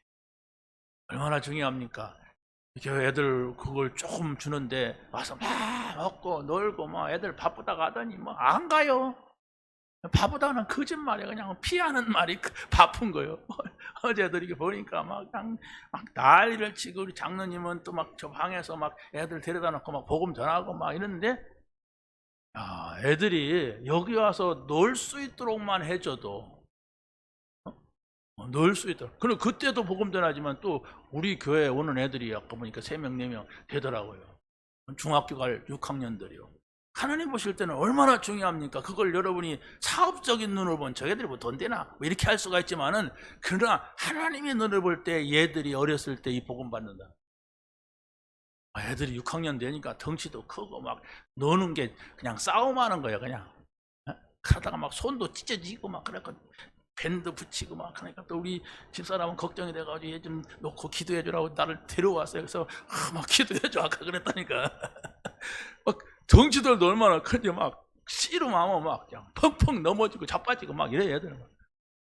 얼마나 중요합니까? 이렇게 애들 그걸 조금 주는데 와서 막 먹고 놀고 막 애들 바쁘다가 하더니 뭐 안 가요. 바쁘다는 거짓말이야. 그냥 피하는 말이 바쁜 거예요. 어제도 이렇게 보니까 막 난리를 치고 우리 장로님은 또 막 저 방에서 막 애들 데려다 놓고 막 복음 전하고 막 이러는데 애들이 여기 와서 놀 수 있도록만 해줘도 놀 수 있도록. 그리고 그때도 복음 전하지만 또 우리 교회에 오는 애들이 아까 보니까 3명, 4명 되더라고요. 중학교 갈 6학년들이요. 하나님 보실 때는 얼마나 중요합니까? 그걸 여러분이 사업적인 눈으로 보면 저애들이 뭐 돈 되나? 뭐 이렇게 할 수가 있지만은, 그러나 하나님의 눈을 볼 때 얘들이 어렸을 때 이 복음 받는다. 애들이 6학년 되니까 덩치도 크고 막 노는 게 그냥 싸움하는 거예요. 그냥 그러다가 막 손도 찢어지고 막 그러니까 밴드 붙이고 막 그러니까 또 우리 집사람은 걱정이 돼가지고 얘 좀 놓고 기도해 주라고 나를 데려왔어요. 그래서 막 기도해 줘 아까 그랬다니까. 막 덩치들도 얼마나 큰지 막 씨름하면 막 그냥 펑펑 넘어지고 자빠지고 막 이래 애들.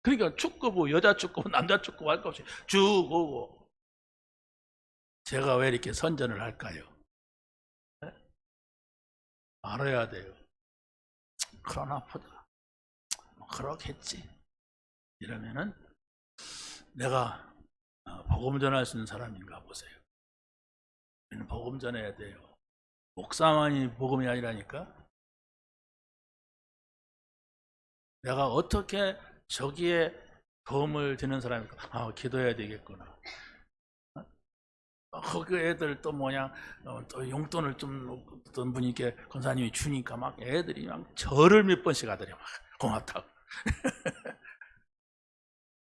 그러니까 축구부 여자 축구부 남자 축구부 할 것 없이 쭉 오고. 제가 왜 이렇게 선전을 할까요? 네? 알아야 돼요. 그러나 보다 그렇겠지. 이러면은 내가 복음 전할 수 있는 사람인가 보세요. 우리는 복음 전해야 돼요. 목사만이 복음이 아니라니까. 내가 어떻게 저기에 도움을 드는 사람일까? 기도해야 되겠구나. 거기 애들 또 뭐냐 또 용돈을 좀 어떤 분이께 권사님이 주니까 막 애들이 막 절을 몇 번씩 하더래. 막 고맙다고.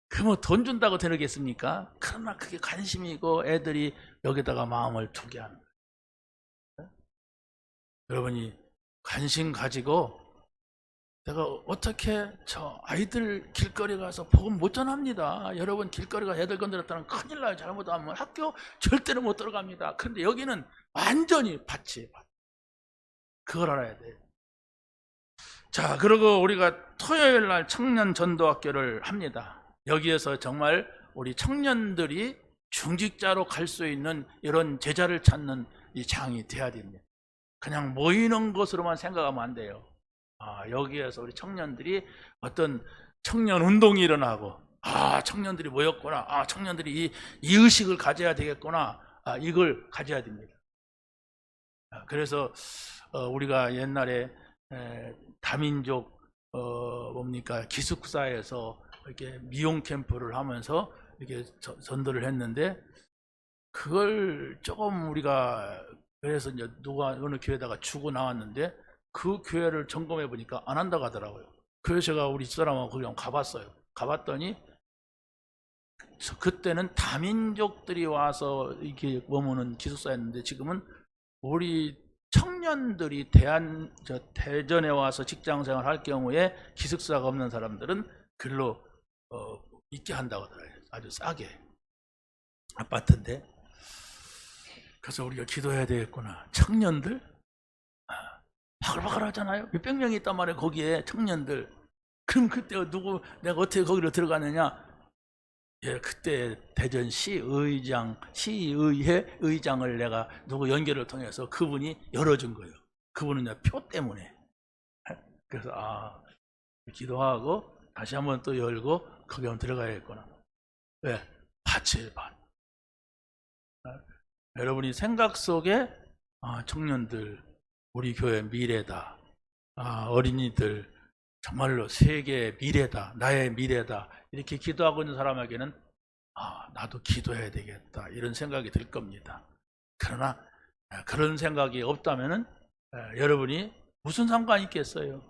그러면 돈 준다고 되겠습니까? 그러나 그게 관심이고 애들이 여기다가 마음을 두게 하는 거예요. 여러분이 관심 가지고 내가 어떻게 저 아이들 길거리 가서 복음 못 전합니다. 여러분 길거리 가서 애들 건드렸다는 큰일 나요. 잘못하면 학교 절대로 못 들어갑니다. 그런데 여기는 완전히 밭이에요. 그걸 알아야 돼요. 자, 그리고 우리가 토요일 날 청년 전도학교를 합니다. 여기에서 정말 우리 청년들이 중직자로 갈 수 있는 이런 제자를 찾는 이 장이 돼야 됩니다. 그냥 모이는 것으로만 생각하면 안 돼요. 여기에서 우리 청년들이 어떤 청년 운동이 일어나고 청년들이 모였구나. 청년들이 이 의식을 가져야 되겠구나. 이걸 가져야 됩니다. 그래서 우리가 옛날에 다민족 기숙사에서 이렇게 미용 캠프를 하면서 이렇게 전도를 했는데 그걸 조금 우리가 그래서 이제 누가 어느 교회다가 주고 나왔는데 그 교회를 점검해 보니까 안 한다고 하더라고요. 그래서 제가 우리 집사람하고 거기 가봤어요. 가봤더니 그때는 다민족들이 와서 이렇게 머무는 기숙사였는데 지금은 우리 청년들이 대전에 와서 직장생활 할 경우에 기숙사가 없는 사람들은 글로 있게 한다고 하더라고요. 아주 싸게 아파트인데. 그래서 우리가 기도해야 되겠구나. 청년들 바글바글 하잖아요. 몇백 명이 있단 말이에요. 거기에 청년들. 그럼 그때 내가 어떻게 거기로 들어가느냐? 그때 대전시 시의회 의장을 내가 누구 연결을 통해서 그분이 열어준 거예요. 그분은 표 때문에. 그래서 기도하고 다시 한번 또 열고 거기 한번 들어가야겠구나. 왜? 밭이에요, 밭. 여러분이 생각 속에 청년들 우리 교회 미래다. 어린이들 정말로 세계의 미래다. 나의 미래다. 이렇게 기도하고 있는 사람에게는 나도 기도해야 되겠다. 이런 생각이 들 겁니다. 그러나 그런 생각이 없다면은 여러분이 무슨 상관이 있겠어요?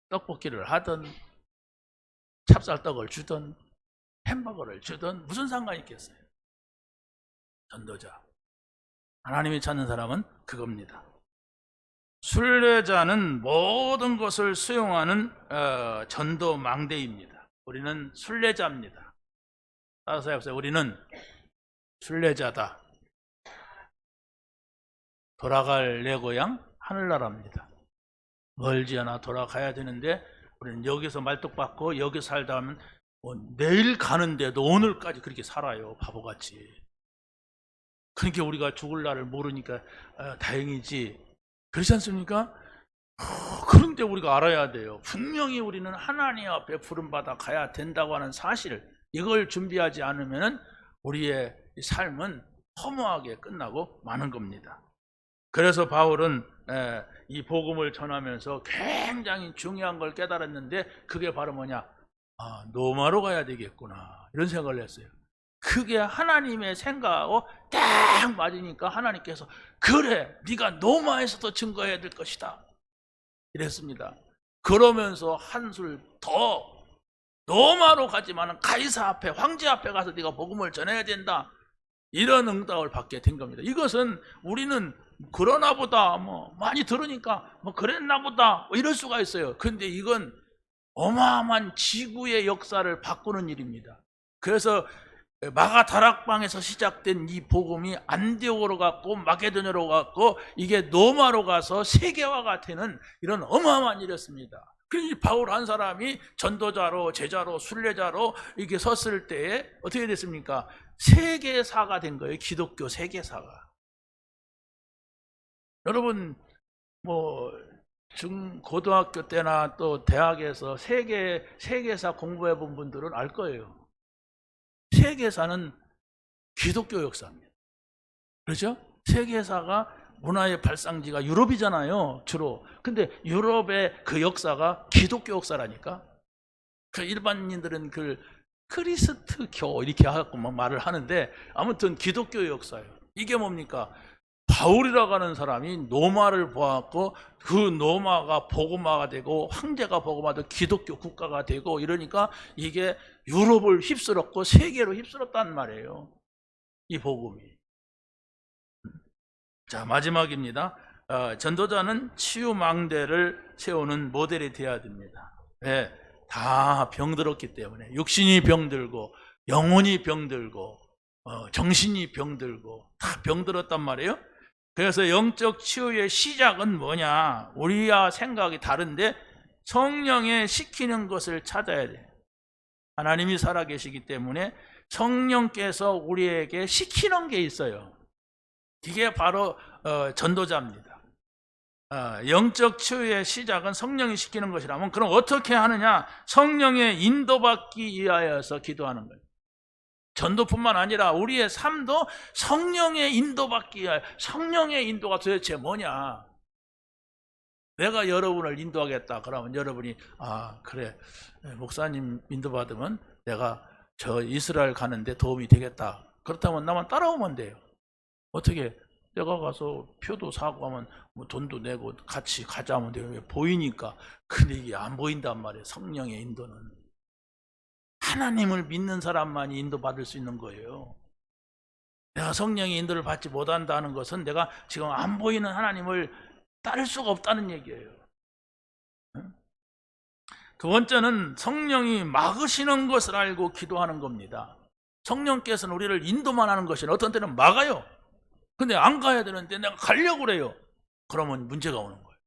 떡볶이를 하든 찹쌀떡을 주든 햄버거를 주든 무슨 상관이 있겠어요? 전도자. 하나님이 찾는 사람은 그겁니다. 순례자는 모든 것을 수용하는 전도 망대입니다. 우리는 순례자입니다. 따라서 해보세요. 우리는 순례자다. 돌아갈 내 고향 하늘나라입니다. 멀지 않아 돌아가야 되는데 우리는 여기서 말뚝박고 여기 살다 하면 내일 가는데도 오늘까지 그렇게 살아요. 바보같이. 그러니까 우리가 죽을 날을 모르니까 다행이지. 그렇지 않습니까? 그런데 우리가 알아야 돼요. 분명히 우리는 하나님 앞에 부름받아 가야 된다고 하는 사실, 이걸 준비하지 않으면 우리의 삶은 허무하게 끝나고 마는 겁니다. 그래서 바울은 이 복음을 전하면서 굉장히 중요한 걸 깨달았는데 그게 바로 뭐냐? 노마로 가야 되겠구나 이런 생각을 했어요. 그게 하나님의 생각하고 딱 맞으니까 하나님께서 그래 네가 노마에서도 증거해야 될 것이다 이랬습니다. 그러면서 한술 더 노마로 가지만은 가이사 앞에 황제 앞에 가서 네가 복음을 전해야 된다. 이런 응답을 받게 된 겁니다. 이것은 우리는 그러나 보다 뭐 많이 들으니까 뭐 그랬나 보다 뭐 이럴 수가 있어요. 그런데 이건 어마어마한 지구의 역사를 바꾸는 일입니다. 그래서 마가 다락방에서 시작된 이 복음이 안디옥으로 갔고 마게도냐로 갔고 이게 로마로 가서 세계화가 되는 이런 어마어마한 일이었습니다. 그 바울 한 사람이 전도자로 제자로 순례자로 이렇게 섰을 때에 어떻게 됐습니까? 세계사가 된 거예요. 기독교 세계사가. 여러분 뭐 고등학교 때나 또 대학에서 세계사 공부해 본 분들은 알 거예요. 세계사는 기독교 역사입니다. 그렇죠? 세계사가 문화의 발상지가 유럽이잖아요, 주로. 근데 유럽의 그 역사가 기독교 역사라니까. 그 일반인들은 그 크리스트교 이렇게 하고 막 말을 하는데 아무튼 기독교 역사예요. 이게 뭡니까? 바울이라고 하는 사람이 로마를 보았고 그 로마가 복음화가 되고 황제가 복음화되고 기독교 국가가 되고 이러니까 이게 유럽을 휩쓸었고 세계로 휩쓸었단 말이에요. 이 복음이. 자, 마지막입니다. 전도자는 치유망대를 세우는 모델이 되어야 됩니다. 네, 다 병들었기 때문에 육신이 병들고 영혼이 병들고 정신이 병들고 다 병들었단 말이에요. 그래서 영적 치유의 시작은 뭐냐? 우리와 생각이 다른데 성령의 시키는 것을 찾아야 돼. 하나님이 살아계시기 때문에 성령께서 우리에게 시키는 게 있어요. 이게 바로 전도자입니다. 영적 치유의 시작은 성령이 시키는 것이라면 그럼 어떻게 하느냐? 성령의 인도받기 위하여서 기도하는 거예요. 전도뿐만 아니라 우리의 삶도 성령의 인도받기 위하여. 성령의 인도가 도대체 뭐냐? 내가 여러분을 인도하겠다. 그러면 여러분이 그래 목사님 인도받으면 내가 저 이스라엘 가는데 도움이 되겠다. 그렇다면 나만 따라오면 돼요. 어떻게? 내가 가서 표도 사고 하면 뭐 돈도 내고 같이 가자 하면 돼요. 보이니까. 근데 이게 안 보인단 말이에요. 성령의 인도는. 하나님을 믿는 사람만이 인도받을 수 있는 거예요. 내가 성령의 인도를 받지 못한다는 것은 내가 지금 안 보이는 하나님을 따를 수가 없다는 얘기예요. 두 번째는 성령이 막으시는 것을 알고 기도하는 겁니다. 성령께서는 우리를 인도만 하는 것이 어떤 때는 막아요. 근데 안 가야 되는데 내가 가려고 그래요. 그러면 문제가 오는 거예요.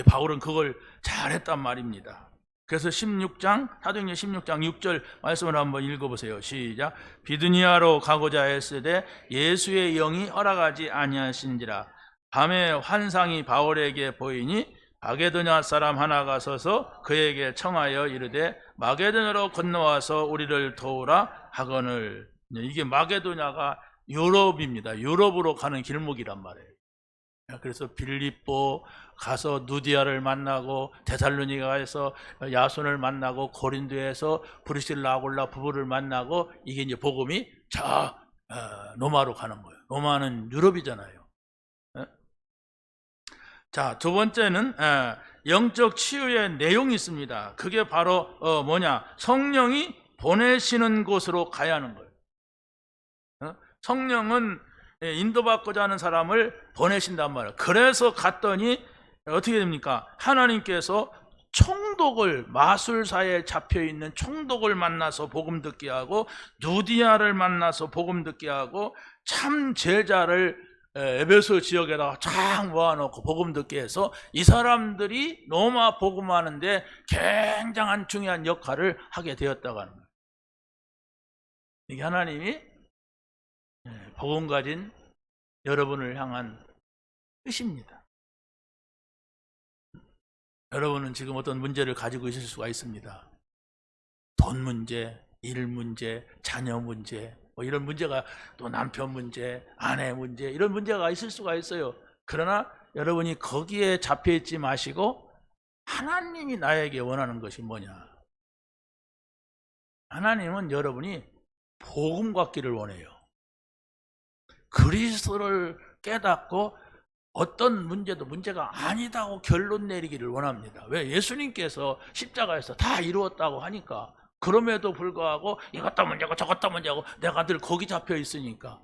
바울은 그걸 잘했단 말입니다. 그래서 16장, 사도행전 16장 6절 말씀을 한번 읽어보세요. 시작. 비두니아로 가고자 했으되 예수의 영이 허락하지 아니하신지라. 밤에 환상이 바울에게 보이니 마게도냐 사람 하나가 서서 그에게 청하여 이르되 마게도냐로 건너와서 우리를 도우라 하거늘. 이게 마게도냐가 유럽입니다. 유럽으로 가는 길목이란 말이에요. 그래서 빌립보 가서 누디아를 만나고 데살로니가에서 야손을 만나고 고린도에서 브리실라 아굴라 부부를 만나고 이게 이제 복음이 로마로 가는 거예요. 로마는 유럽이잖아요. 자, 두 번째는 영적 치유의 내용이 있습니다. 그게 바로 뭐냐? 성령이 보내시는 곳으로 가야 하는 거예요. 성령은 인도받고자 하는 사람을 보내신단 말이에요. 그래서 갔더니 어떻게 됩니까? 하나님께서 총독을, 마술사에 잡혀있는 총독을 만나서 복음 듣게 하고 누디아를 만나서 복음 듣게 하고 참 제자를 에베소 지역에다가 쫙 모아놓고 복음 듣게 해서 이 사람들이 로마 복음하는데 굉장한 중요한 역할을 하게 되었다고 하는 거예요. 이게 하나님이 복음 가진 여러분을 향한 뜻입니다. 여러분은 지금 어떤 문제를 가지고 있을 수가 있습니다. 돈 문제, 일 문제, 자녀 문제, 뭐 이런 문제가, 또 남편 문제, 아내 문제, 이런 문제가 있을 수가 있어요. 그러나 여러분이 거기에 잡혀있지 마시고 하나님이 나에게 원하는 것이 뭐냐? 하나님은 여러분이 복음 갖기를 원해요. 그리스도를 깨닫고 어떤 문제도 문제가 아니다고 결론 내리기를 원합니다. 왜? 예수님께서 십자가에서 다 이루었다고 하니까. 그럼에도 불구하고 이것도 문제고 저것도 문제고 내가 늘 거기 잡혀 있으니까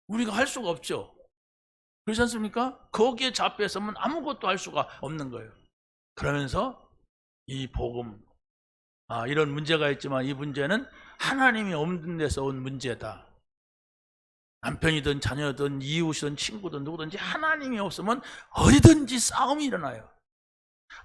우리가 할 수가 없죠. 그렇지 않습니까? 거기에 잡혀서면 아무것도 할 수가 없는 거예요. 그러면서 이 복음, 이런 문제가 있지만 이 문제는 하나님이 없는 데서 온 문제다. 남편이든 자녀든 이웃이든 친구든 누구든지 하나님이 없으면 어디든지 싸움이 일어나요.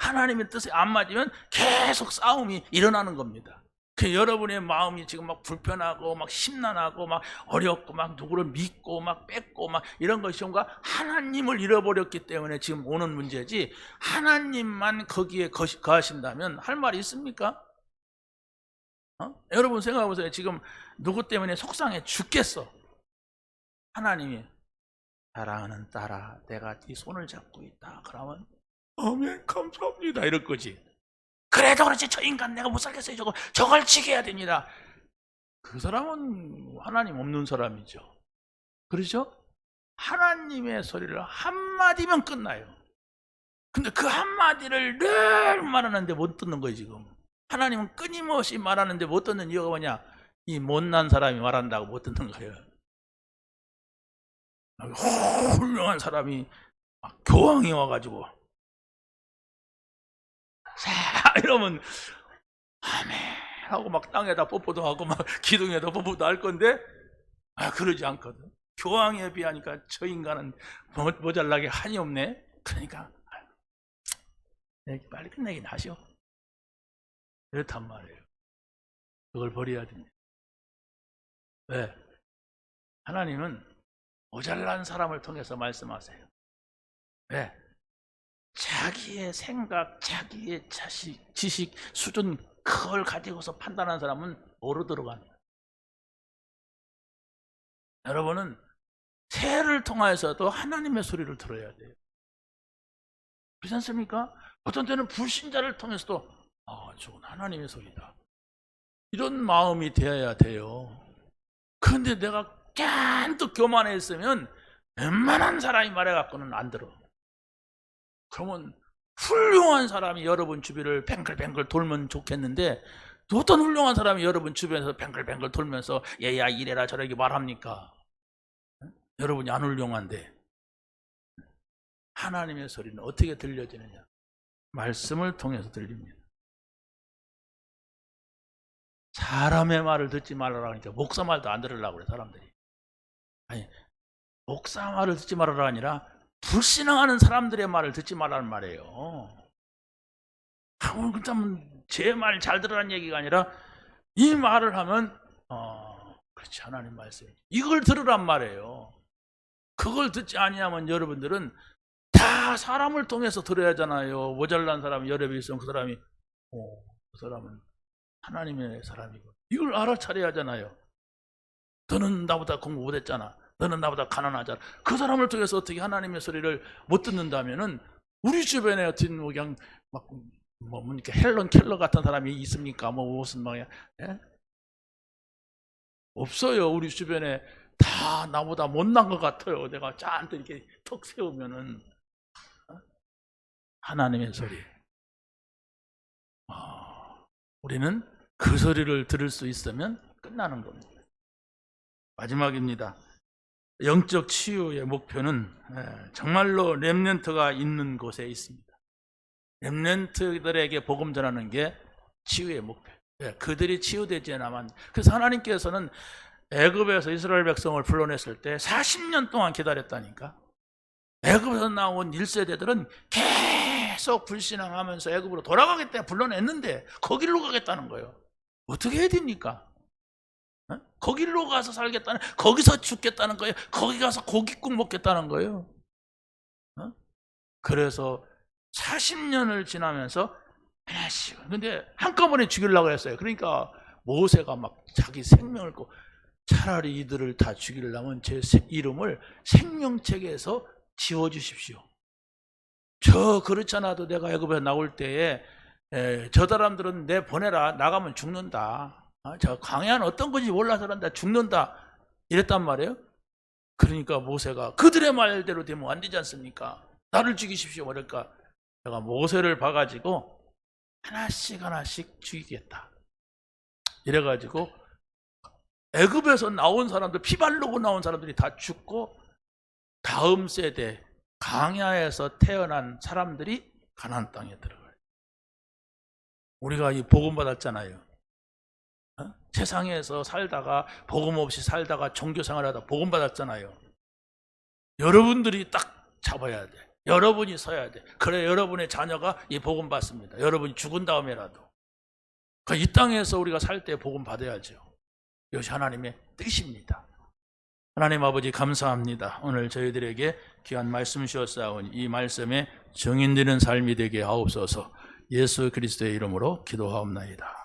하나님의 뜻에 안 맞으면 계속 싸움이 일어나는 겁니다. 여러분의 마음이 지금 막 불편하고 막 심란하고 막 어렵고 막 누구를 믿고 막 뺏고 막 이런 것이 뭔가 하나님을 잃어버렸기 때문에 지금 오는 문제지, 하나님만 거기에 거하신다면 할 말이 있습니까? 여러분 생각해 보세요. 지금 누구 때문에 속상해 죽겠어. 하나님이 사랑하는 딸아, 내가 네 손을 잡고 있다. 그러면 아멘 감사합니다 이럴 거지. 그래도 그렇지 저 인간 내가 못 살겠어요. 저걸 지켜야 됩니다. 그 사람은 하나님 없는 사람이죠. 그렇죠? 하나님의 소리를 한마디면 끝나요. 근데 그 한마디를 늘 말하는데 못 듣는 거예요. 지금 하나님은 끊임없이 말하는데 못 듣는 이유가 뭐냐? 이 못난 사람이 말한다고 못 듣는 거예요. 훌륭한 사람이 막 교황이 와가지고 이러면 아멘 하고 막 땅에다 뽀뽀도 하고 막 기둥에다 뽀뽀도 할 건데 그러지 않거든. 교황에 비하니까 저 인간은 모자라게 한이 없네. 그러니까 빨리 끝내긴 하시오. 이렇단 말이에요. 그걸 버려야 됩니다. 왜? 하나님은 모자란 사람을 통해서 말씀하세요. 왜? 자기의 생각, 자기의 지식 수준 그걸 가지고서 판단하는 사람은 뭐로 들어갑니다. 여러분은 새를 통하여서도 하나님의 소리를 들어야 돼요. 그렇지 않습니까? 어떤 때는 불신자를 통해서도 저건 하나님의 소리다. 이런 마음이 되어야 돼요. 그런데 내가 잔뜩 교만해 있으면 웬만한 사람이 말해갖고는 안 들어. 그러면 훌륭한 사람이 여러분 주변을 뱅글뱅글 돌면 좋겠는데 어떤 훌륭한 사람이 여러분 주변에서 뱅글뱅글 돌면서 얘야 이래라 저래라 말합니까? 여러분이 안 훌륭한데. 하나님의 소리는 어떻게 들려지느냐? 말씀을 통해서 들립니다. 사람의 말을 듣지 말라고 하니까 목사 말도 안 들으려고 그래 사람들이. 아니 목사 말을 듣지 말아라 아니라 불신앙하는 사람들의 말을 듣지 말라는 말이에요. 그렇다면 제 말 잘 들으라는 얘기가 아니라 이 말을 하면 그렇지 하나님 말씀 이걸 들으란 말이에요. 그걸 듣지 아니하면 여러분들은 다 사람을 통해서 들어야 하잖아요. 모자란 사람이 여러 명 있으면 그 사람이 그 사람은 하나님의 사람이고 이걸 알아차려야 하잖아요. 너는 나보다 공부 못했잖아. 너는 나보다 가난하잖아. 그 사람을 통해서 어떻게 하나님의 소리를 못 듣는다면은 우리 주변에 어떤 그냥 막 뭡니까 헬런 켈러 같은 사람이 있습니까? 무슨 말이야? 예? 없어요. 우리 주변에 다 나보다 못난 것 같아요. 내가 짠 이렇게 턱 세우면은 하나님의 소리. 우리는 그 소리를 들을 수 있으면 끝나는 겁니다. 마지막입니다. 영적 치유의 목표는 정말로 렘넌트가 있는 곳에 있습니다. 렘넌트들에게 복음 전하는 게 치유의 목표. 그들이 치유되지나만. 그래서 하나님께서는 애굽에서 이스라엘 백성을 불러냈을 때 40년 동안 기다렸다니까. 애굽에서 나온 1세대들은 계속 불신앙하면서 애굽으로 돌아가겠다 불러냈는데 거기로 가겠다는 거예요. 어떻게 해야 됩니까? 거기로 가서 살겠다는, 거기서 죽겠다는 거예요. 거기 가서 고깃국 먹겠다는 거예요. 그래서 40년을 지나면서 하나씩, 근데 한꺼번에 죽이려고 했어요. 그러니까 모세가 막 자기 생명을 고 차라리 이들을 다 죽이려면 제 이름을 생명책에서 지워주십시오. 저 그렇지 않아도 내가 애굽에 나올 때에 저 사람들은 내 보내라. 나가면 죽는다. 저 광야는 어떤 건지 몰라서 그런다. 죽는다. 이랬단 말이에요. 그러니까 모세가 그들의 말대로 되면 안 되지 않습니까? 나를 죽이십시오. 그러니까 내가 모세를 봐가지고 하나씩 하나씩 죽이겠다. 이래가지고 애굽에서 나온 사람들, 피 바르고 나온 사람들이 다 죽고 다음 세대 광야에서 태어난 사람들이 가나안 땅에 들어가요. 우리가 이 복음 받았잖아요. 세상에서 살다가 복음 없이 살다가 종교 생활하다 복음 받았잖아요. 여러분들이 딱 잡아야 돼. 여러분이 서야 돼. 그래 여러분의 자녀가 이 복음 받습니다. 여러분이 죽은 다음에라도. 이 땅에서 우리가 살 때 복음 받아야죠. 이것이 하나님의 뜻입니다. 하나님 아버지 감사합니다. 오늘 저희들에게 귀한 말씀 주셨사오니 이 말씀에 정인되는 삶이 되게 하옵소서. 예수 그리스도의 이름으로 기도하옵나이다.